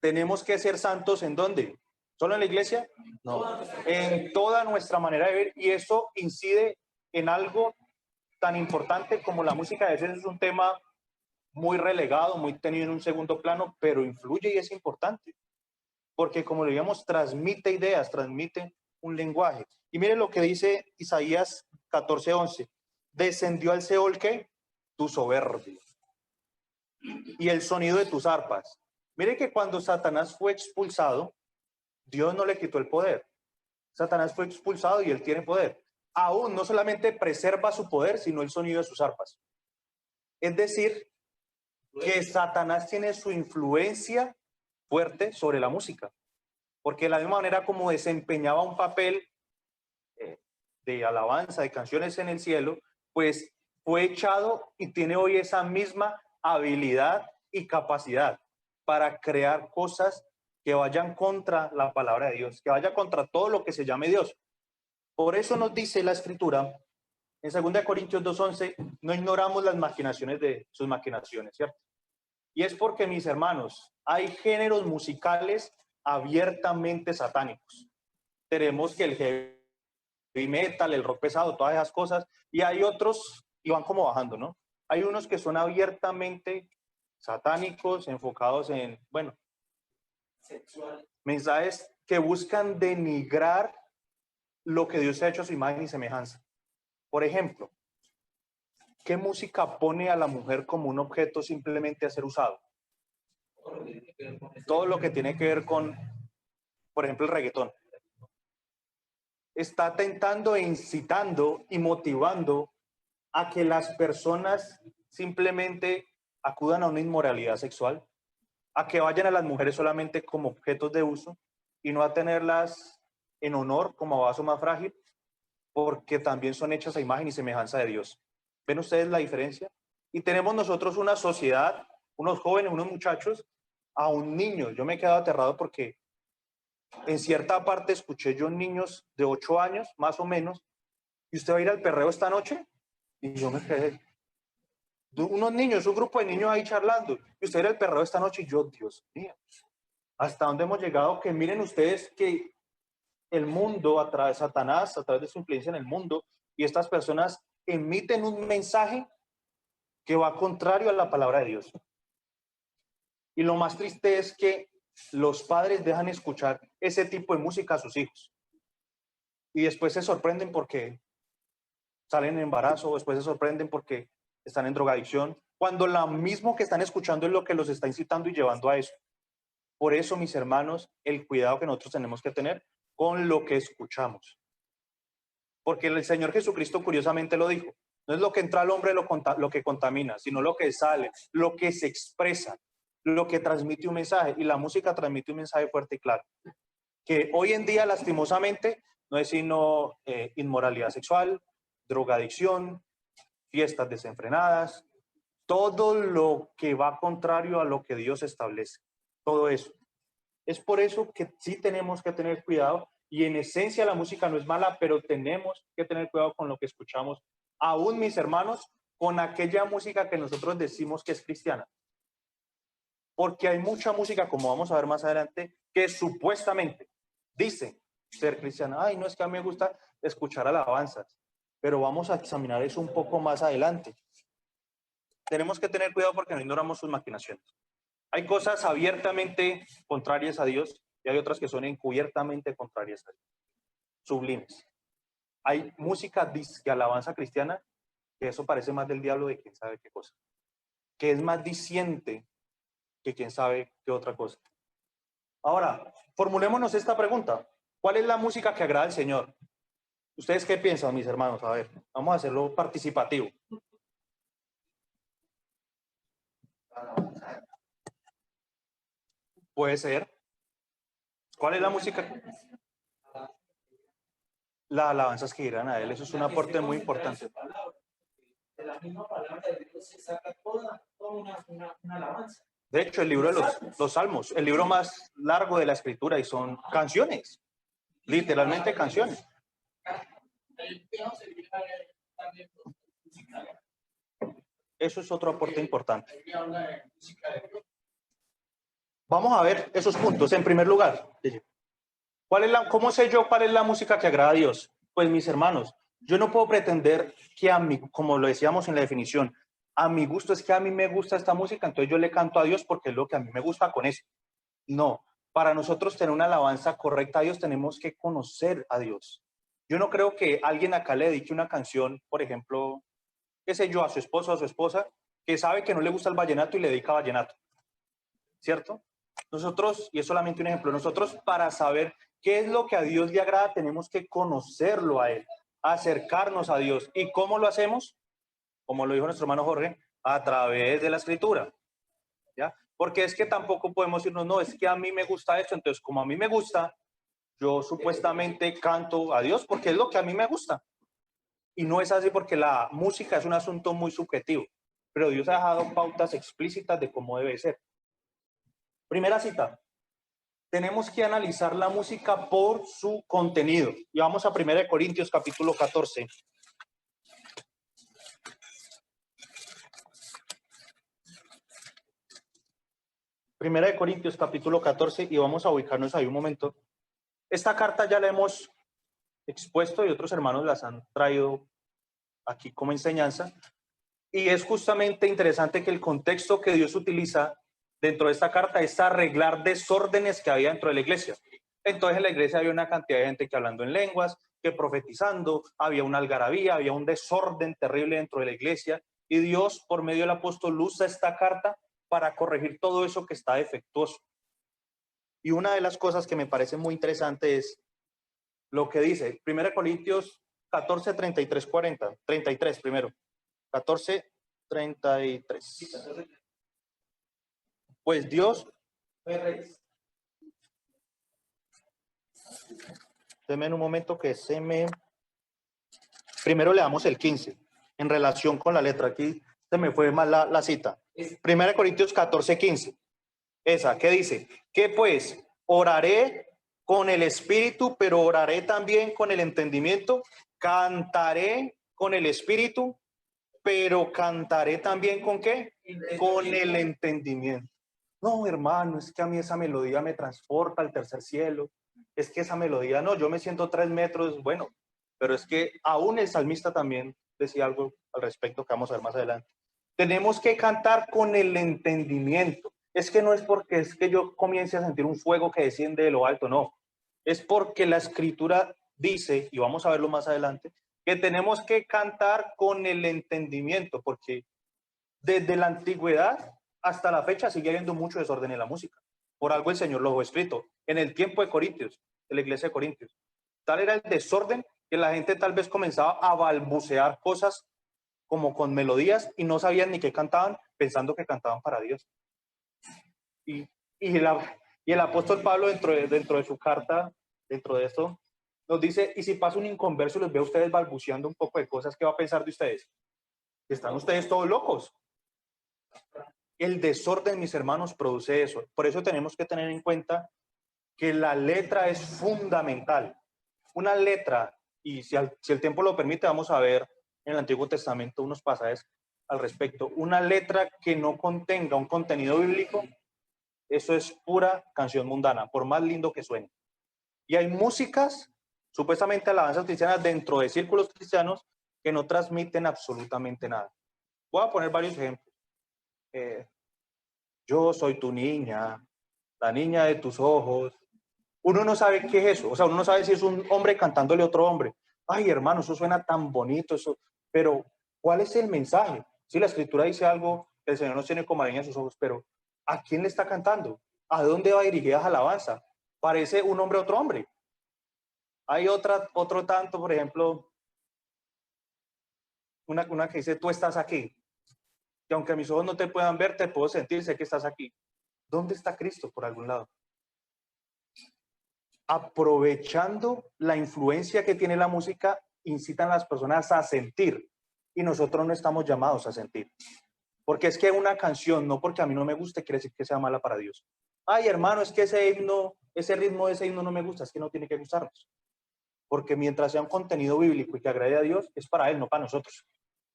Tenemos que ser santos ¿en dónde? ¿Solo en la iglesia? No, en toda nuestra manera de ver, y eso incide en algo tan importante como la música. A veces es un tema muy relegado, muy tenido en un segundo plano, pero influye y es importante, porque como le digamos, transmite ideas, transmite un lenguaje. Y mire lo que dice Isaías 14:11: descendió al Seol, ¿qué? Tu soberbia y el sonido de tus arpas. Mire que cuando Satanás fue expulsado, Dios no le quitó el poder. Satanás fue expulsado y él tiene poder. Aún no solamente preserva su poder, sino el sonido de sus arpas. Es decir, que Satanás tiene su influencia fuerte sobre la música, porque de la misma manera como desempeñaba un papel de alabanza, de canciones en el cielo, pues fue echado y tiene hoy esa misma habilidad y capacidad para crear cosas que vayan contra la palabra de Dios, que vaya contra todo lo que se llame Dios. Por eso nos dice la Escritura en 2 Corintios 2:11: no ignoramos las maquinaciones de sus maquinaciones, ¿cierto? Y es porque, mis hermanos, hay géneros musicales abiertamente satánicos. Tenemos que el heavy metal, el rock pesado, todas esas cosas, y hay otros, y van como bajando, ¿no? Hay unos que son abiertamente satánicos, enfocados en, bueno, Sexual. mensajes que buscan denigrar lo que Dios ha hecho a su imagen y semejanza. Por ejemplo, ¿qué música pone a la mujer como un objeto simplemente a ser usado? Todo lo que tiene que ver con, por ejemplo, el reggaetón. Está tentando e incitando y motivando a que las personas simplemente acudan a una inmoralidad sexual, a que vayan a las mujeres solamente como objetos de uso y no a tenerlas en honor como vaso más frágil, porque también son hechas a imagen y semejanza de Dios. ¿Ven ustedes la diferencia? Y tenemos nosotros una sociedad, unos jóvenes, unos muchachos, a un niño. Yo me he quedado aterrado porque en cierta parte escuché yo niños de 8 años, más o menos, y usted va a ir al perreo esta noche, y yo me quedé. Unos niños, un grupo de niños ahí charlando, y usted va a ir al perreo esta noche, y yo, Dios mío, ¿hasta dónde hemos llegado? Que miren ustedes que el mundo, a través de Satanás, a través de su influencia en el mundo, y estas personas emiten un mensaje que va contrario a la palabra de Dios. Y lo más triste es que los padres dejan escuchar ese tipo de música a sus hijos. Y después se sorprenden porque salen en embarazo, o después se sorprenden porque están en drogadicción, cuando lo mismo que están escuchando es lo que los está incitando y llevando a eso. Por eso, mis hermanos, el cuidado que nosotros tenemos que tener con lo que escuchamos. Porque el Señor Jesucristo curiosamente lo dijo: no es lo que entra al hombre lo que contamina, sino lo que sale, lo que se expresa. lo que transmite un mensaje, y la música transmite un mensaje fuerte y claro, que hoy en día lastimosamente no es sino inmoralidad sexual, drogadicción, fiestas desenfrenadas, todo lo que va contrario a lo que Dios establece, todo eso. Es por eso que sí tenemos que tener cuidado, y en esencia la música no es mala, pero tenemos que tener cuidado con lo que escuchamos, aún mis hermanos, con aquella música que nosotros decimos que es cristiana. Porque hay mucha música, como vamos a ver más adelante, que supuestamente dice ser cristiana. Ay, no, es que a mí me gusta escuchar alabanzas, pero vamos a examinar eso un poco más adelante. Tenemos que tener cuidado porque no ignoramos sus maquinaciones. Hay cosas abiertamente contrarias a Dios y hay otras que son encubiertamente contrarias a Dios. Sublimes. Hay música de alabanza cristiana que eso parece más del diablo de quién sabe qué cosa. Que es más diciente que quién sabe qué otra cosa. Ahora, formulémonos esta pregunta. ¿Cuál es la música que agrada al Señor? ¿Ustedes qué piensan, mis hermanos? A ver, vamos a hacerlo participativo. Puede ser. ¿Cuál es la música? Las alabanzas que irán a Él. Eso es un aporte muy importante. De la misma palabra de Dios se saca toda una alabanza. De hecho, el libro de los Salmos, el libro más largo de la Escritura, y son canciones, literalmente canciones. Eso es otro aporte importante. Vamos a ver esos puntos. En primer lugar, ¿cómo sé yo cuál es la música que agrada a Dios? Pues mis hermanos, yo no puedo pretender que a mí, como lo decíamos en la definición, a mi gusto es que a mí me gusta esta música, entonces yo le canto a Dios porque es lo que a mí me gusta con eso. No, para nosotros tener una alabanza correcta a Dios tenemos que conocer a Dios. Yo no creo que alguien acá le dedique una canción, por ejemplo, qué sé yo, a su esposo o a su esposa, que sabe que no le gusta el vallenato y le dedica vallenato, ¿cierto? Nosotros, y es solamente un ejemplo, nosotros para saber qué es lo que a Dios le agrada tenemos que conocerlo a Él, acercarnos a Dios. ¿Y cómo lo hacemos? Como lo dijo nuestro hermano Jorge, a través de la Escritura, ¿ya? Porque es que tampoco podemos irnos, no, es que a mí me gusta esto, entonces como a mí me gusta, yo supuestamente canto a Dios porque es lo que a mí me gusta. Y no es así porque la música es un asunto muy subjetivo, pero Dios ha dejado pautas explícitas de cómo debe ser. Primera cita. Tenemos que analizar la música por su contenido. Y vamos a 1 Corintios capítulo 14. Primera de Corintios capítulo 14 y vamos a ubicarnos ahí un momento. Esta carta ya la hemos expuesto y otros hermanos las han traído aquí como enseñanza. Y es justamente interesante que el contexto que Dios utiliza dentro de esta carta es arreglar desórdenes que había dentro de la iglesia. Entonces en la iglesia había una cantidad de gente que hablando en lenguas, que profetizando, había una algarabía, había un desorden terrible dentro de la iglesia. Y Dios, por medio del apóstol, usa esta carta para corregir todo eso que está defectuoso. Y una de las cosas que me parece muy interesante es lo que dice 1 Corintios 14, 33, 40. 33 primero. 14, 33. Pues Dios... Deme en un momento que se me... Primero le damos el 15, en relación con la letra. Aquí se me fue mal la cita. 1 Corintios 14, 15. Esa, ¿qué dice? Que pues oraré con el espíritu, pero oraré también con el entendimiento. Cantaré con el espíritu, pero cantaré también ¿con qué? Con el entendimiento. No, hermano, es que a mí esa melodía me transporta al tercer cielo. Es que esa melodía, no, yo me siento 3 metros, bueno, pero es que aún el salmista también decía algo al respecto que vamos a ver más adelante. Tenemos que cantar con el entendimiento. Es que no es porque es que yo comience a sentir un fuego que desciende de lo alto, no. Es porque la escritura dice, y vamos a verlo más adelante, que tenemos que cantar con el entendimiento, porque desde la antigüedad hasta la fecha sigue habiendo mucho desorden en la música. Por algo el Señor lo dejó escrito en el tiempo de Corintios, de la iglesia de Corintios. Tal era el desorden que la gente tal vez comenzaba a balbucear cosas como con melodías y no sabían ni qué cantaban, pensando que cantaban para Dios. Y, y, y el apóstol Pablo dentro de su carta, dentro de esto, nos dice, y si pasa un inconverso y los ve a ustedes balbuceando un poco de cosas, ¿qué va a pensar de ustedes? Están ustedes todos locos. El desorden, mis hermanos, produce eso. Por eso tenemos que tener en cuenta que la letra es fundamental. Una letra, y si el tiempo lo permite, vamos a ver en el Antiguo Testamento unos pasajes al respecto. Una letra que no contenga un contenido bíblico, eso es pura canción mundana, por más lindo que suene. Y hay músicas, supuestamente alabanzas cristianas, dentro de círculos cristianos que no transmiten absolutamente nada. Voy a poner varios ejemplos. Yo soy tu niña, la niña de tus ojos. Uno no sabe qué es eso, o sea, uno no sabe si es un hombre cantándole a otro hombre. Ay, hermano, eso suena tan bonito, eso. Pero, ¿cuál es el mensaje? Sí, la Escritura dice algo, el Señor nos tiene como la niña de sus ojos, pero ¿a quién le está cantando? ¿A dónde va dirigida esa alabanza? Parece un hombre a otro hombre. Hay otro tanto, por ejemplo, una que dice, tú estás aquí. Y aunque mis ojos no te puedan ver, te puedo sentir, sé que estás aquí. ¿Dónde está Cristo por algún lado? Aprovechando la influencia que tiene la música, incitan a las personas a sentir. Y nosotros no estamos llamados a sentir. Porque es que una canción, no porque a mí no me guste, quiere decir que sea mala para Dios. Ay, hermano, es que ese himno, ese ritmo de ese himno no me gusta, es que no tiene que gustarnos. Porque mientras sea un contenido bíblico y que agrade a Dios, es para Él, no para nosotros.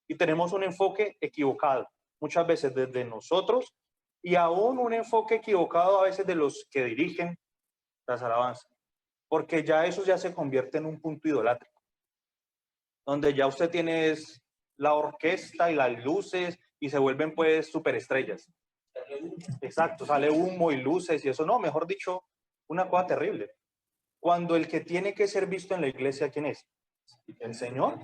Y tenemos un enfoque equivocado, muchas veces desde nosotros, y aún un enfoque equivocado a veces de los que dirigen las alabanzas. Porque ya eso ya se convierte en un punto idolátrico, donde ya usted tiene la orquesta y las luces y se vuelven pues superestrellas. Exacto, sale humo y luces y eso, no, mejor dicho, una cosa terrible. Cuando el que tiene que ser visto en la iglesia, ¿quién es? El Señor.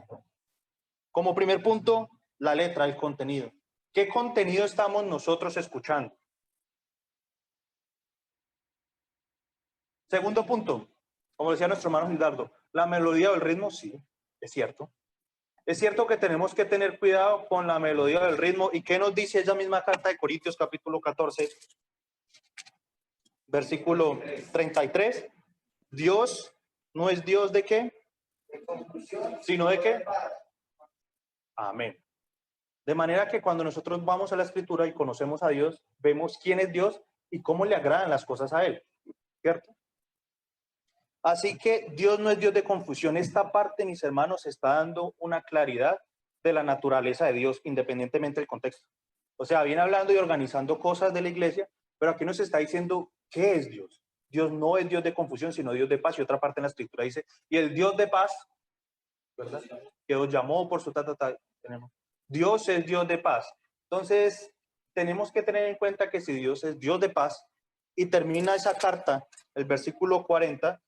Como primer punto, la letra, el contenido. ¿Qué contenido estamos nosotros escuchando? Segundo punto, como decía nuestro hermano Gildardo, la melodía o el ritmo, sí, es cierto. Es cierto que tenemos que tener cuidado con la melodía del ritmo. ¿Y qué nos dice esa misma carta de Corintios, capítulo 14, versículo 33? Dios no es Dios de qué, sino de qué. Amén. De manera que cuando nosotros vamos a la Escritura y conocemos a Dios, vemos quién es Dios y cómo le agradan las cosas a Él, ¿cierto? Así que Dios no es Dios de confusión. Esta parte, mis hermanos, está dando una claridad de la naturaleza de Dios, independientemente del contexto. O sea, viene hablando y organizando cosas de la iglesia, pero aquí nos está diciendo qué es Dios. Dios no es Dios de confusión, sino Dios de paz. Y otra parte en la Escritura dice, y el Dios de paz, ¿verdad? Que os llamó por su tenemos. Dios es Dios de paz. Entonces, tenemos que tener en cuenta que si Dios es Dios de paz, y termina esa carta, el versículo 40,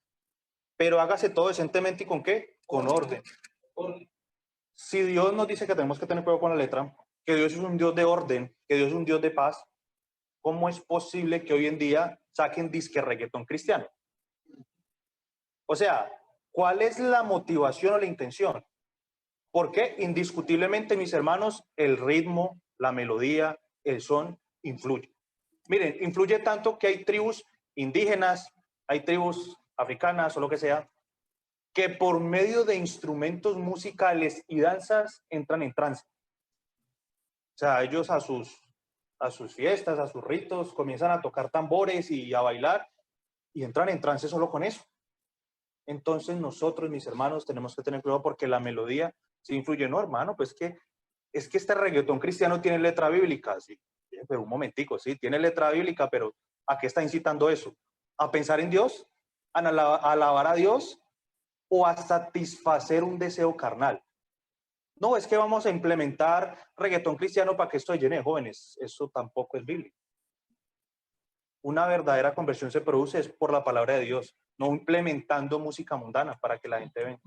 pero hágase todo decentemente y ¿con qué? Con orden. Si Dios nos dice que tenemos que tener cuidado con la letra, que Dios es un Dios de orden, que Dios es un Dios de paz, ¿cómo es posible que hoy en día saquen disque reggaetón cristiano? O sea, ¿cuál es la motivación o la intención? Porque indiscutiblemente, mis hermanos, el ritmo, la melodía, el son influye. Miren, influye tanto que hay tribus indígenas, hay tribus africanas o lo que sea, que por medio de instrumentos musicales y danzas entran en trance. O sea, ellos a sus fiestas, a sus ritos, comienzan a tocar tambores y a bailar y entran en trance solo con eso. Entonces nosotros, mis hermanos, tenemos que tener cuidado porque la melodía sí influye. No, hermano, pues es que este reggaetón cristiano tiene letra bíblica, sí, pero un momentico, sí, tiene letra bíblica, pero ¿a qué está incitando eso? ¿A pensar en Dios? ¿A alabar a Dios? ¿O a satisfacer un deseo carnal? No, es que vamos a implementar reggaetón cristiano para que esto llene de jóvenes. Eso tampoco es bíblico. Una verdadera conversión se produce es por la palabra de Dios, no implementando música mundana para que la gente venga.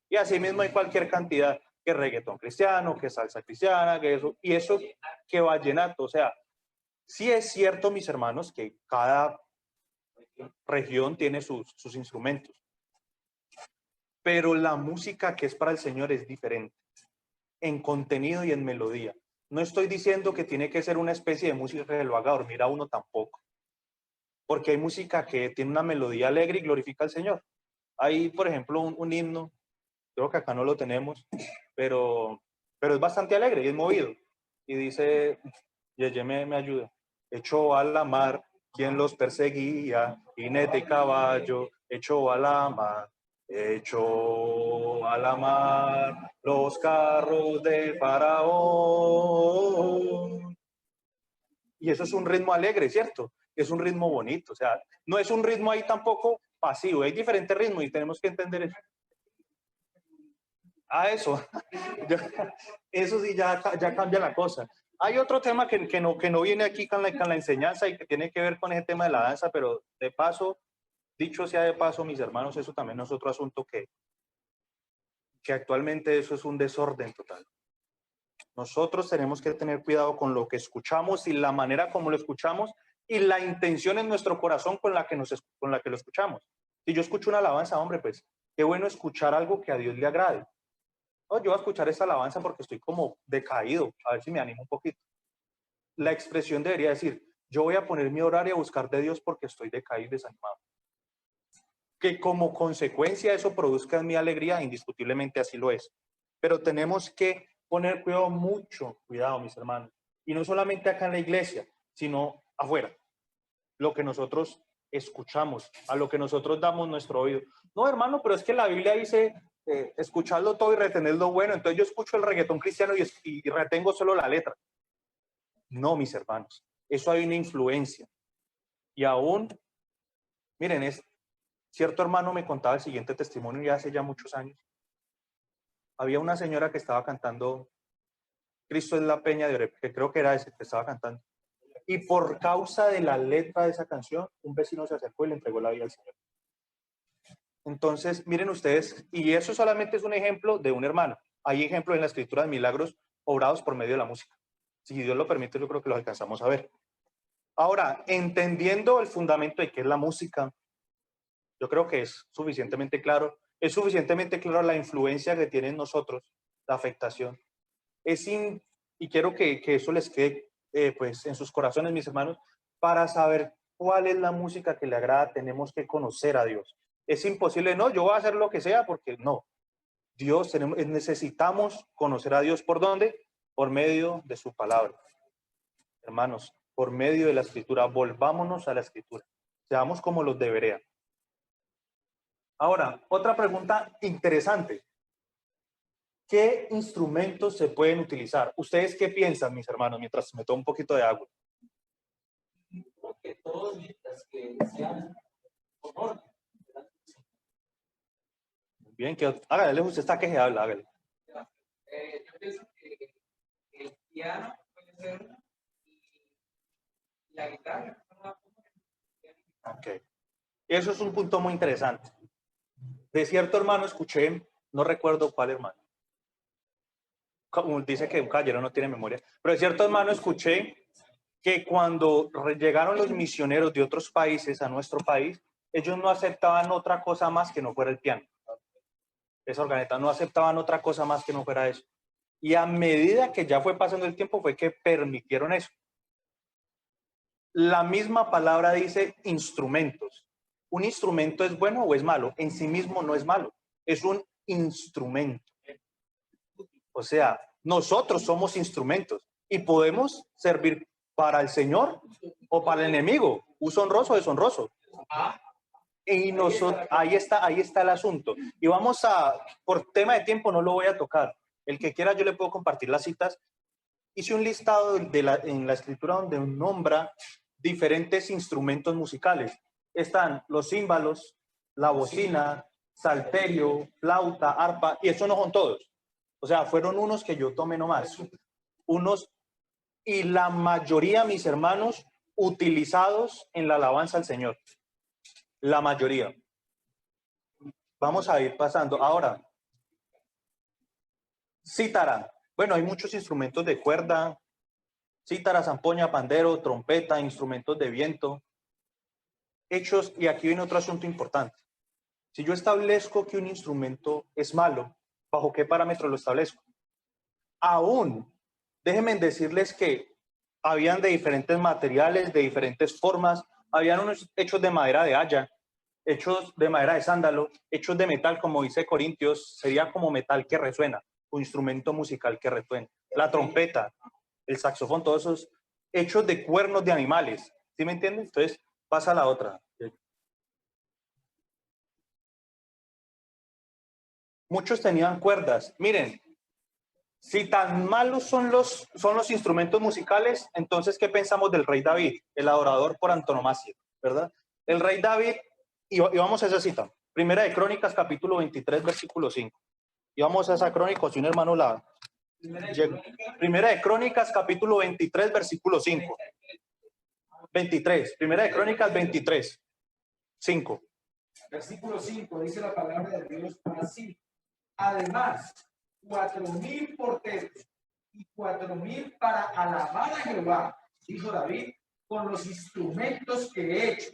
Y así mismo hay cualquier cantidad, que reggaetón cristiano, que salsa cristiana, que eso, y eso que vallenato. O sea, sí es cierto, mis hermanos, que cada región tiene sus instrumentos, pero la música que es para el Señor es diferente, en contenido y en melodía. No estoy diciendo que tiene que ser una especie de música que lo haga dormir a uno tampoco. porque hay música que tiene una melodía alegre y glorifica al Señor. Hay, por ejemplo, un himno, creo que acá no lo tenemos, pero es bastante alegre y es movido. Y dice, Yeye me ayuda, echó a la mar quien los perseguía, jinete y caballo, echó a la mar. Echó a la mar los carros de Faraón. Y eso es un ritmo alegre, ¿cierto? Es un ritmo bonito, o sea, no es un ritmo ahí tampoco pasivo, hay diferentes ritmos y tenemos que entender eso. Eso, eso sí ya cambia la cosa. Hay otro tema que no viene aquí con la enseñanza y que tiene que ver con ese tema de la danza, pero de paso, dicho sea de paso, mis hermanos, eso también es otro asunto que actualmente eso es un desorden total. Nosotros tenemos que tener cuidado con lo que escuchamos y la manera como lo escuchamos y la intención en nuestro corazón con la que lo escuchamos. Si yo escucho una alabanza, hombre, pues qué bueno escuchar algo que a Dios le agrade. No, yo voy a escuchar esta alabanza porque estoy como decaído, a ver si me animo un poquito. La expresión debería decir, yo voy a poner mi horario a buscar de Dios porque estoy decaído y desanimado. Que como consecuencia eso produzca en mi alegría, indiscutiblemente así lo es. Pero tenemos que poner cuidado, mucho cuidado, mis hermanos. Y no solamente acá en la iglesia, sino afuera. Lo que nosotros escuchamos, a lo que nosotros damos nuestro oído. No, hermano, pero es que la Biblia dice escucharlo todo y retener lo bueno. Entonces yo escucho el reggaetón cristiano y retengo solo la letra. No, mis hermanos, eso hay una influencia. Y aún, miren, cierto hermano me contaba el siguiente testimonio ya hace ya muchos años. Había una señora que estaba cantando Cristo es la peña de Oreb, que creo que era ese que estaba cantando. Y por causa de la letra de esa canción, un vecino se acercó y le entregó la vida al Señor. Entonces, miren ustedes, y eso solamente es un ejemplo de un hermano. Hay ejemplos en la escritura de milagros obrados por medio de la música. Si Dios lo permite, yo creo que los alcanzamos a ver. Ahora, entendiendo el fundamento de qué es la música, yo creo que es suficientemente claro la influencia que tiene en nosotros, la afectación. Y quiero que eso les quede pues en sus corazones, mis hermanos, para saber cuál es la música que le agrada, tenemos que conocer a Dios. Es imposible, no, yo voy a hacer lo que sea, porque no. Necesitamos conocer a Dios, ¿por dónde? Por medio de su palabra. Hermanos, por medio de la escritura, volvámonos a la escritura. Seamos como los de Berea. Ahora, otra pregunta interesante. ¿Qué instrumentos se pueden utilizar? ¿Ustedes qué piensan, mis hermanos, mientras me tomo un poquito de agua? Que todos, mientras que sean con orden. Bien, hágale, usted está que se habla, hágale. Yo pienso que el piano puede ser una y la guitarra. Ok. Eso es un punto muy interesante. De cierto hermano escuché, no recuerdo cuál hermano, como dice que un caballero no tiene memoria, pero de cierto hermano escuché que cuando llegaron los misioneros de otros países a nuestro país, ellos no aceptaban otra cosa más que no fuera el piano. Esa organeta no aceptaban otra cosa más que no fuera eso. Y a medida que ya fue pasando el tiempo fue que permitieron eso. La misma palabra dice instrumentos. ¿Un instrumento es bueno o es malo? En sí mismo no es malo. Es un instrumento. O sea, nosotros somos instrumentos y podemos servir para el Señor o para el enemigo. Uso honroso o deshonroso. Y nosotros, ahí está el asunto. Y vamos por tema de tiempo no lo voy a tocar. El que quiera yo le puedo compartir las citas. Hice un listado en la escritura donde nombra diferentes instrumentos musicales. Están los címbalos, la bocina, salterio, flauta, arpa, y eso no son todos. O sea, fueron unos que yo tomé nomás. Y la mayoría, mis hermanos, utilizados en la alabanza al Señor. La mayoría. Vamos a ir pasando. Ahora, cítara. Bueno, hay muchos instrumentos de cuerda. Cítara, zampoña, pandero, trompeta, instrumentos de viento. Hechos, y aquí viene otro asunto importante. Si yo establezco que un instrumento es malo, ¿bajo qué parámetro lo establezco? Aún, déjenme decirles que habían de diferentes materiales, de diferentes formas, Habían unos hechos de madera de haya, hechos de madera de sándalo, hechos de metal, como dice Corintios, sería como metal que resuena, o instrumento musical que resuena. La trompeta, el saxofón, todos esos hechos de cuernos de animales. ¿Sí me entienden? Entonces, pasa a la otra. Muchos tenían cuerdas. Miren, si tan malos son los instrumentos musicales, entonces, ¿qué pensamos del rey David, el adorador por antonomasia, verdad? El rey David, y vamos a esa cita, Primera de Crónicas, capítulo 23, versículo 5. Y vamos a esa crónica, si un hermano la... Primera de Crónicas, capítulo 23, versículo 5. 23, Primera de Crónicas 23, 5. Versículo 5, dice la palabra de Dios así. Además, 4,000 porteros y 4,000 para alabar a Jehová, dijo David, con los instrumentos que he hecho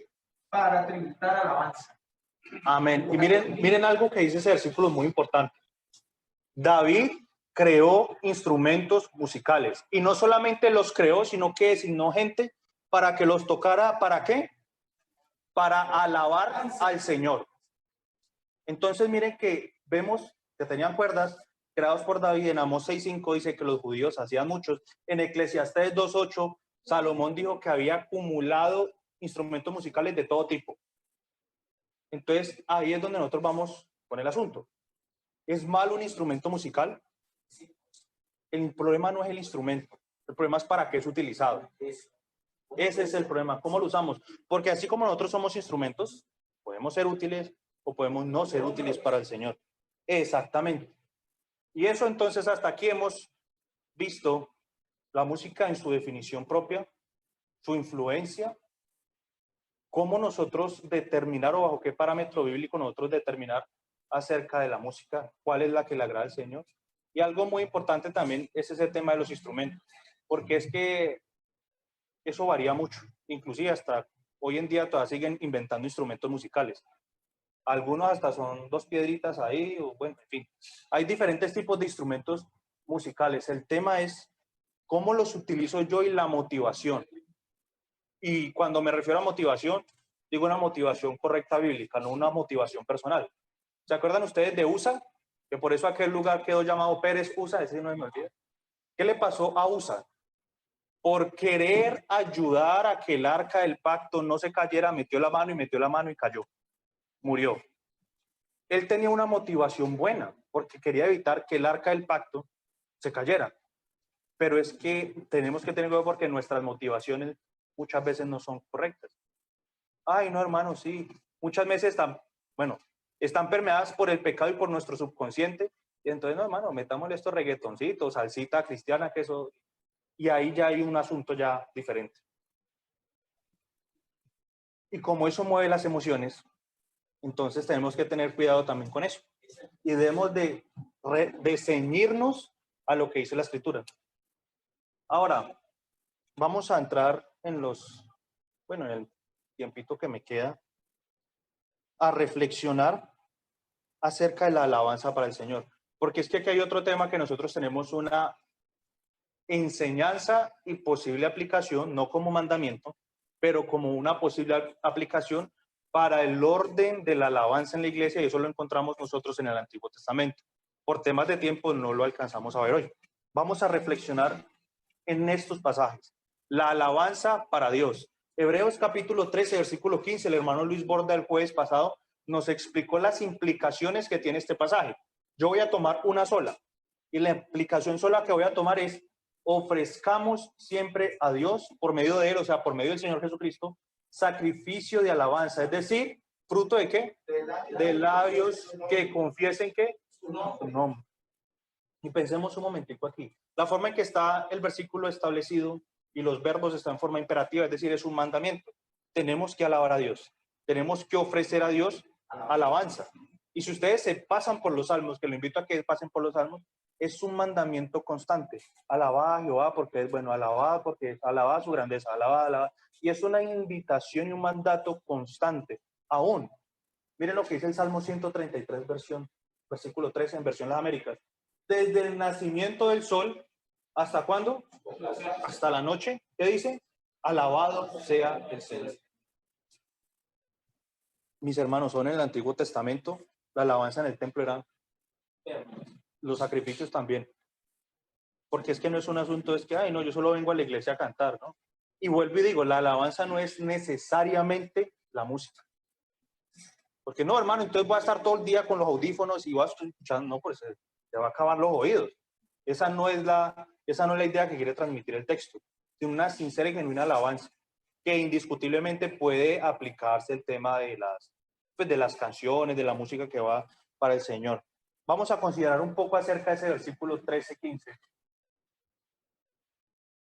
para tributar alabanza. Amén. Y miren algo que dice ese versículo muy importante. David creó instrumentos musicales y no solamente los creó, sino que designó gente para que los tocara. ¿Para qué? Para alabar al Señor. Entonces miren que vemos que tenían cuerdas creados por David. En Amós 6:5 dice que los judíos hacían muchos. En Eclesiastés 2:8 Salomón dijo que había acumulado instrumentos musicales de todo tipo. Entonces ahí es donde nosotros vamos con el asunto. ¿Es malo un instrumento musical? El problema no es el instrumento, el problema es para qué es utilizado. Ese es el problema, ¿cómo lo usamos? Porque así como nosotros somos instrumentos, podemos ser útiles o podemos no ser útiles para el Señor. Exactamente. Y eso entonces hasta aquí hemos visto la música en su definición propia, su influencia, cómo nosotros determinar o bajo qué parámetro bíblico nosotros determinar acerca de la música, cuál es la que le agrada al Señor. Y algo muy importante también es ese tema de los instrumentos, porque es que eso varía mucho, inclusive hasta hoy en día todavía siguen inventando instrumentos musicales. Algunos hasta son 2 piedritas ahí, o bueno, en fin. Hay diferentes tipos de instrumentos musicales. El tema es cómo los utilizo yo y la motivación. Y cuando me refiero a motivación, digo una motivación correcta bíblica, no una motivación personal. ¿Se acuerdan ustedes de Usa? Que por eso aquel lugar quedó llamado Pérez Usa, ese no me olvida. ¿Qué le pasó a Usa? Por querer ayudar a que el arca del pacto no se cayera, metió la mano y cayó. Murió. Él tenía una motivación buena, porque quería evitar que el arca del pacto se cayera. Pero es que tenemos que tener cuidado porque nuestras motivaciones muchas veces no son correctas. Ay, no, hermano, sí. Muchas veces están permeadas por el pecado y por nuestro subconsciente. Y entonces, no, hermano, metámosle estos reggaetoncitos, salsita cristiana, que eso... Y ahí ya hay un asunto ya diferente. Y como eso mueve las emociones, entonces tenemos que tener cuidado también con eso. Y debemos de ceñirnos a lo que dice la Escritura. Ahora, vamos a entrar en el tiempito que me queda, a reflexionar acerca de la alabanza para el Señor. Porque es que aquí hay otro tema que nosotros tenemos una enseñanza y posible aplicación, no como mandamiento, pero como una posible aplicación para el orden de la alabanza en la iglesia, y eso lo encontramos nosotros en el Antiguo Testamento. Por temas de tiempo no lo alcanzamos a ver hoy. Vamos a reflexionar en estos pasajes. La alabanza para Dios. Hebreos capítulo 13, versículo 15, el hermano Luis Borda el jueves pasado nos explicó las implicaciones que tiene este pasaje. Yo voy a tomar una sola, y la implicación sola que voy a tomar es: ofrezcamos siempre a Dios por medio de Él, o sea, por medio del Señor Jesucristo, sacrificio de alabanza, es decir, ¿fruto de qué? De labios que confiesen que su nombre. Y pensemos un momentico aquí. La forma en que está el versículo establecido y los verbos están en forma imperativa, es decir, es un mandamiento. Tenemos que alabar a Dios. Tenemos que ofrecer a Dios alabanza. Y si ustedes se pasan por los salmos, que lo invito a que pasen por los salmos, es un mandamiento constante. Alabad a Jehová porque es bueno, alabad porque alabad su grandeza, alabad. Y es una invitación y un mandato constante. Aún, miren lo que dice el Salmo 133, versículo 13 en versión Las Américas. Desde el nacimiento del sol, ¿hasta cuándo? Hasta la noche. ¿Qué dice? Alabado sea el Señor. mis hermanos, son en el Antiguo Testamento, la alabanza en el templo era los sacrificios también. Porque es que no es un asunto, es que, ay, no, yo solo vengo a la iglesia a cantar, ¿no? Y vuelvo y digo, la alabanza no es necesariamente la música. Porque no, hermano, entonces voy a estar todo el día con los audífonos y voy a estar escuchando, no, pues te va a acabar los oídos. Esa no es la idea que quiere transmitir el texto, sino una sincera y genuina alabanza, que indiscutiblemente puede aplicarse el tema de las canciones, de la música que va para el Señor. Vamos a considerar un poco acerca de ese versículo 13-15.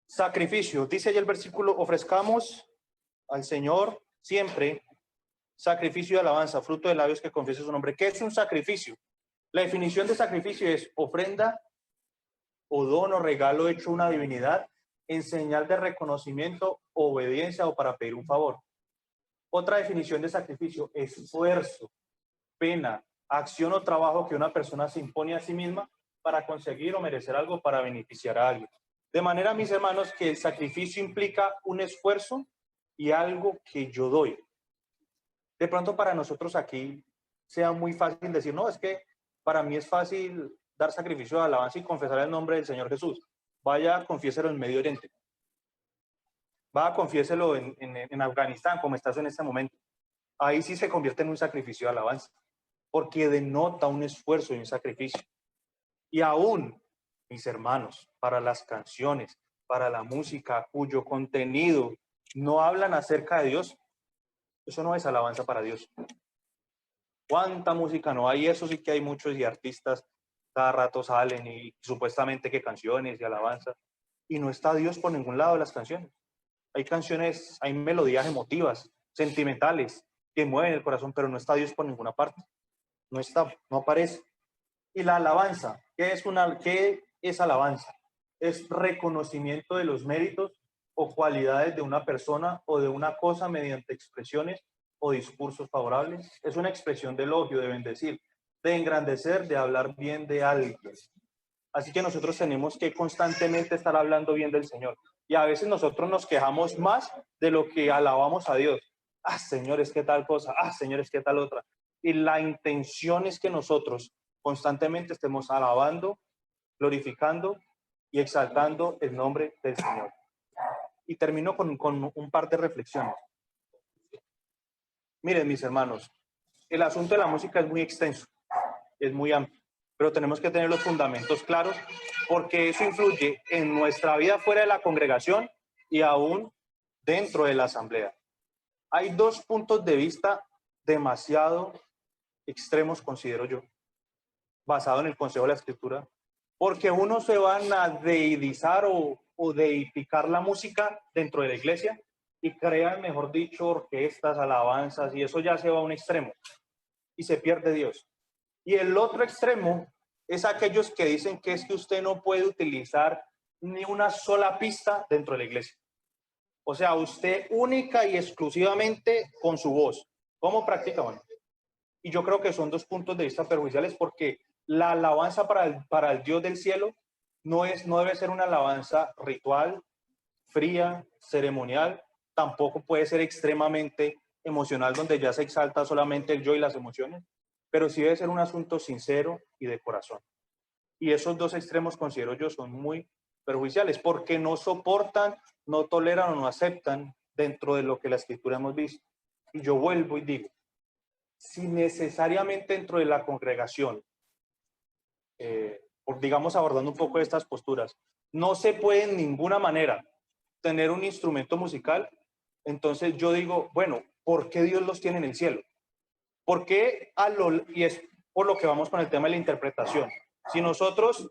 Sacrificio, dice ahí el versículo, ofrezcamos al Señor siempre sacrificio de alabanza, fruto de labios que confiese su nombre. ¿Qué es un sacrificio? La definición de sacrificio es ofrenda o don o regalo hecho a una divinidad en señal de reconocimiento, obediencia o para pedir un favor. Otra definición de sacrificio: esfuerzo, pena, acción o trabajo que una persona se impone a sí misma para conseguir o merecer algo, para beneficiar a alguien. De manera, mis hermanos, que el sacrificio implica un esfuerzo y algo que yo doy. De pronto para nosotros aquí sea muy fácil decir, no, es que para mí es fácil dar sacrificio de alabanza y confesar el nombre del Señor Jesús. Vaya, confiéselo en Medio Oriente. Vaya, confiéselo en Afganistán, como estás en este momento. Ahí sí se convierte en un sacrificio de alabanza, porque denota un esfuerzo y un sacrificio. Y aún, mis hermanos, para las canciones, para la música cuyo contenido no hablan acerca de Dios, eso no es alabanza para Dios. ¿Cuánta música no hay? Eso sí que hay muchos, y artistas cada rato salen y supuestamente que canciones y alabanza, y no está Dios por ningún lado de las canciones. Hay canciones, hay melodías emotivas, sentimentales, que mueven el corazón, pero no está Dios por ninguna parte. No está, no aparece. Y la alabanza, ¿qué es alabanza? Es reconocimiento de los méritos o cualidades de una persona o de una cosa mediante expresiones o discursos favorables. Es una expresión de elogio, de bendecir, de engrandecer, de hablar bien de alguien. Así que nosotros tenemos que constantemente estar hablando bien del Señor. Y a veces nosotros nos quejamos más de lo que alabamos a Dios. Ah, Señor, es que tal cosa. Ah, Señor, es que tal otra. Y la intención es que nosotros constantemente estemos alabando, glorificando y exaltando el nombre del Señor. Y termino con un par de reflexiones. Miren, mis hermanos, el asunto de la música es muy extenso, es muy amplio, pero tenemos que tener los fundamentos claros, porque eso influye en nuestra vida fuera de la congregación y aún dentro de la asamblea. Hay dos puntos de vista demasiado extremos, considero yo, basado en el consejo de la Escritura, porque unos se van a deidizar o deificar la música dentro de la iglesia y crean, mejor dicho, orquestas, alabanzas, y eso ya se va a un extremo y se pierde Dios. Y el otro extremo es aquellos que dicen que es que usted no puede utilizar ni una sola pista dentro de la iglesia. O sea, usted única y exclusivamente con su voz. ¿Cómo practica? Bueno, y yo creo que son dos puntos de vista perjudiciales, porque la alabanza para el Dios del cielo no debe ser una alabanza ritual, fría, ceremonial, tampoco puede ser extremadamente emocional, donde ya se exalta solamente el yo y las emociones, pero sí debe ser un asunto sincero y de corazón. Y esos dos extremos, considero yo, son muy perjudiciales, porque no soportan, no toleran o no aceptan dentro de lo que la Escritura hemos visto. Y yo vuelvo y digo, si necesariamente dentro de la congregación, digamos abordando un poco estas posturas, no se puede en ninguna manera tener un instrumento musical, entonces yo digo, bueno, ¿por qué Dios los tiene en el cielo? ¿Por qué y es por lo que vamos con el tema de la interpretación? Si nosotros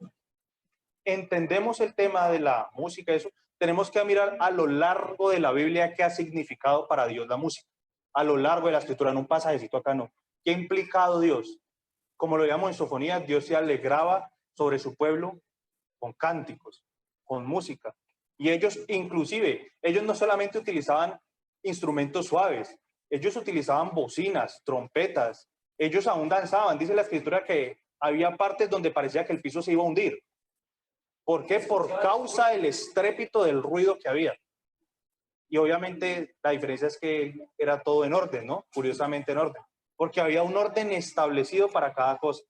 entendemos el tema de la música, eso, tenemos que mirar a lo largo de la Biblia qué ha significado para Dios la música. A lo largo de la Escritura, en un pasajecito acá no. ¿Qué ha implicado Dios? Como lo veíamos en Sofonía, Dios se alegraba sobre su pueblo con cánticos, con música. Y ellos, inclusive, ellos no solamente utilizaban instrumentos suaves, ellos utilizaban bocinas, trompetas, ellos aún danzaban. Dice la Escritura que había partes donde parecía que el piso se iba a hundir. ¿Por qué? Por causa del estrépito del ruido que había. Y obviamente la diferencia es que era todo en orden, ¿no? Curiosamente en orden. porque había un orden establecido para cada cosa.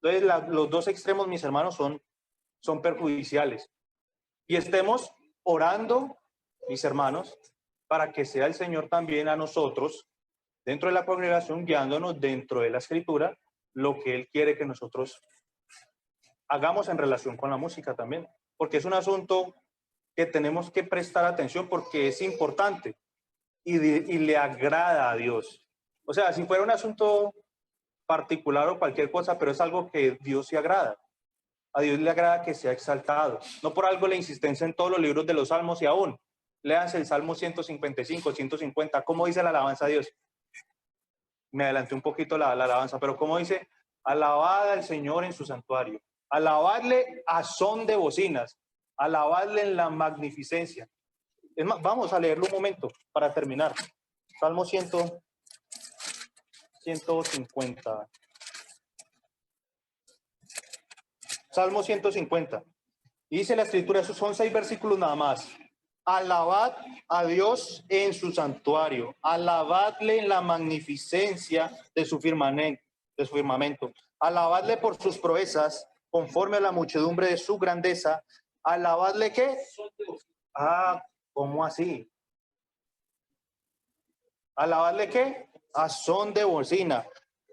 Entonces, los dos extremos, mis hermanos, son perjudiciales. Y estemos orando, mis hermanos, para que sea el Señor también a nosotros, dentro de la congregación, guiándonos dentro de la Escritura, lo que Él quiere que nosotros hagamos en relación con la música también, porque es un asunto que tenemos que prestar atención porque es importante y le agrada a Dios. O sea, si fuera un asunto particular o cualquier cosa, pero es algo que Dios sí agrada. A Dios le agrada que sea exaltado. No por algo la insistencia en todos los libros de los Salmos y aún. Léanse el Salmo 155, 150. ¿Cómo dice la alabanza a Dios? Me adelanté un poquito la alabanza, pero ¿cómo dice? Alabad al Señor en su santuario. Alabadle a son de bocinas. Alabadle en la magnificencia. Es más, vamos a leerlo un momento para terminar. Salmo 150. Salmo 150. Y dice la Escritura, esos son 6 versículos nada más. Alabad a Dios en su santuario. Alabadle en la magnificencia de su firmamento. Alabadle por sus proezas, conforme a la muchedumbre de su grandeza. Alabadle, ¿qué? ¿Cómo así? Alabadle, ¿qué? A son de bocina.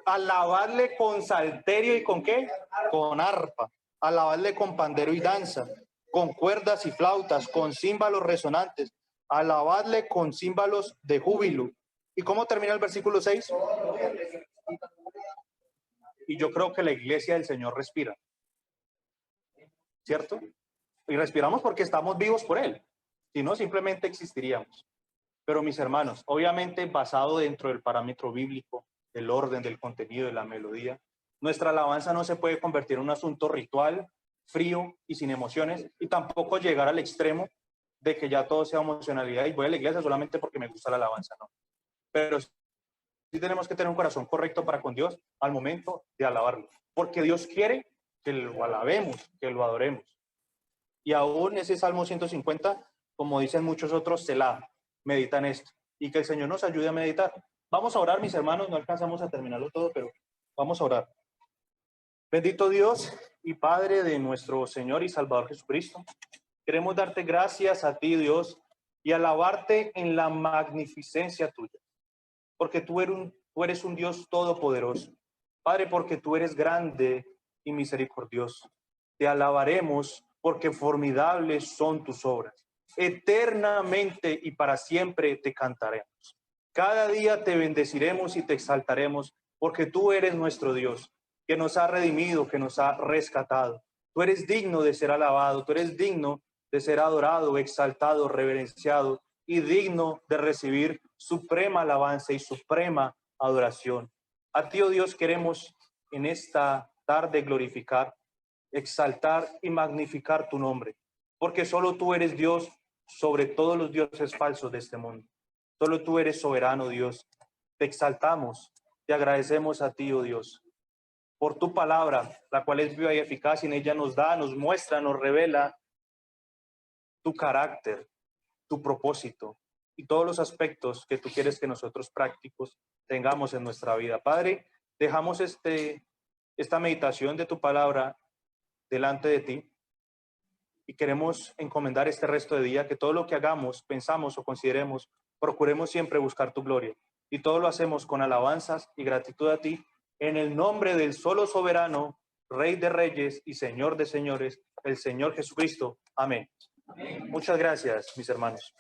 Alabadle con salterio y ¿con qué? Con arpa. Alabadle con pandero y danza, con cuerdas y flautas, con címbalos resonantes. Alabadle con címbalos de júbilo. ¿Y cómo termina el versículo 6? Y yo creo que la iglesia del Señor respira, ¿cierto? Y respiramos porque estamos vivos por Él. Si no, simplemente existiríamos. Pero mis hermanos, obviamente basado dentro del parámetro bíblico, del orden, del contenido, de la melodía, nuestra alabanza no se puede convertir en un asunto ritual, frío y sin emociones, y tampoco llegar al extremo de que ya todo sea emocionalidad y voy a la iglesia solamente porque me gusta la alabanza, no. Pero sí tenemos que tener un corazón correcto para con Dios al momento de alabarlo, porque Dios quiere que lo alabemos, que lo adoremos. Y aún ese Salmo 150, como dicen muchos otros, Selah, meditan esto, y que el Señor nos ayude a meditar. Vamos a orar, mis hermanos, no alcanzamos a terminarlo todo, pero vamos a orar. Bendito Dios y Padre de nuestro Señor y Salvador Jesucristo, queremos darte gracias a ti, Dios, y alabarte en la magnificencia tuya, porque tú eres un Dios todopoderoso. Padre, porque tú eres grande y misericordioso. Te alabaremos porque formidables son tus obras. Eternamente y para siempre te cantaremos. Cada día te bendeciremos y te exaltaremos, porque tú eres nuestro Dios, que nos ha redimido, que nos ha rescatado. Tú eres digno de ser alabado, tú eres digno de ser adorado, exaltado, reverenciado y digno de recibir suprema alabanza y suprema adoración. A ti, oh Dios, queremos en esta tarde glorificar, exaltar y magnificar tu nombre, porque solo tú eres Dios sobre todos los dioses falsos de este mundo. Solo tú eres soberano, Dios. Te exaltamos, te agradecemos a ti, oh Dios, por tu palabra, la cual es viva y eficaz, y en ella nos da, nos muestra, nos revela tu carácter, tu propósito y todos los aspectos que tú quieres que nosotros prácticos tengamos en nuestra vida. Padre, dejamos esta meditación de tu palabra delante de ti y queremos encomendar este resto de día, que todo lo que hagamos, pensamos o consideremos, procuremos siempre buscar tu gloria, y todo lo hacemos con alabanzas y gratitud a ti, en el nombre del solo soberano, Rey de Reyes y Señor de Señores, el Señor Jesucristo. Amén. Muchas gracias, mis hermanos.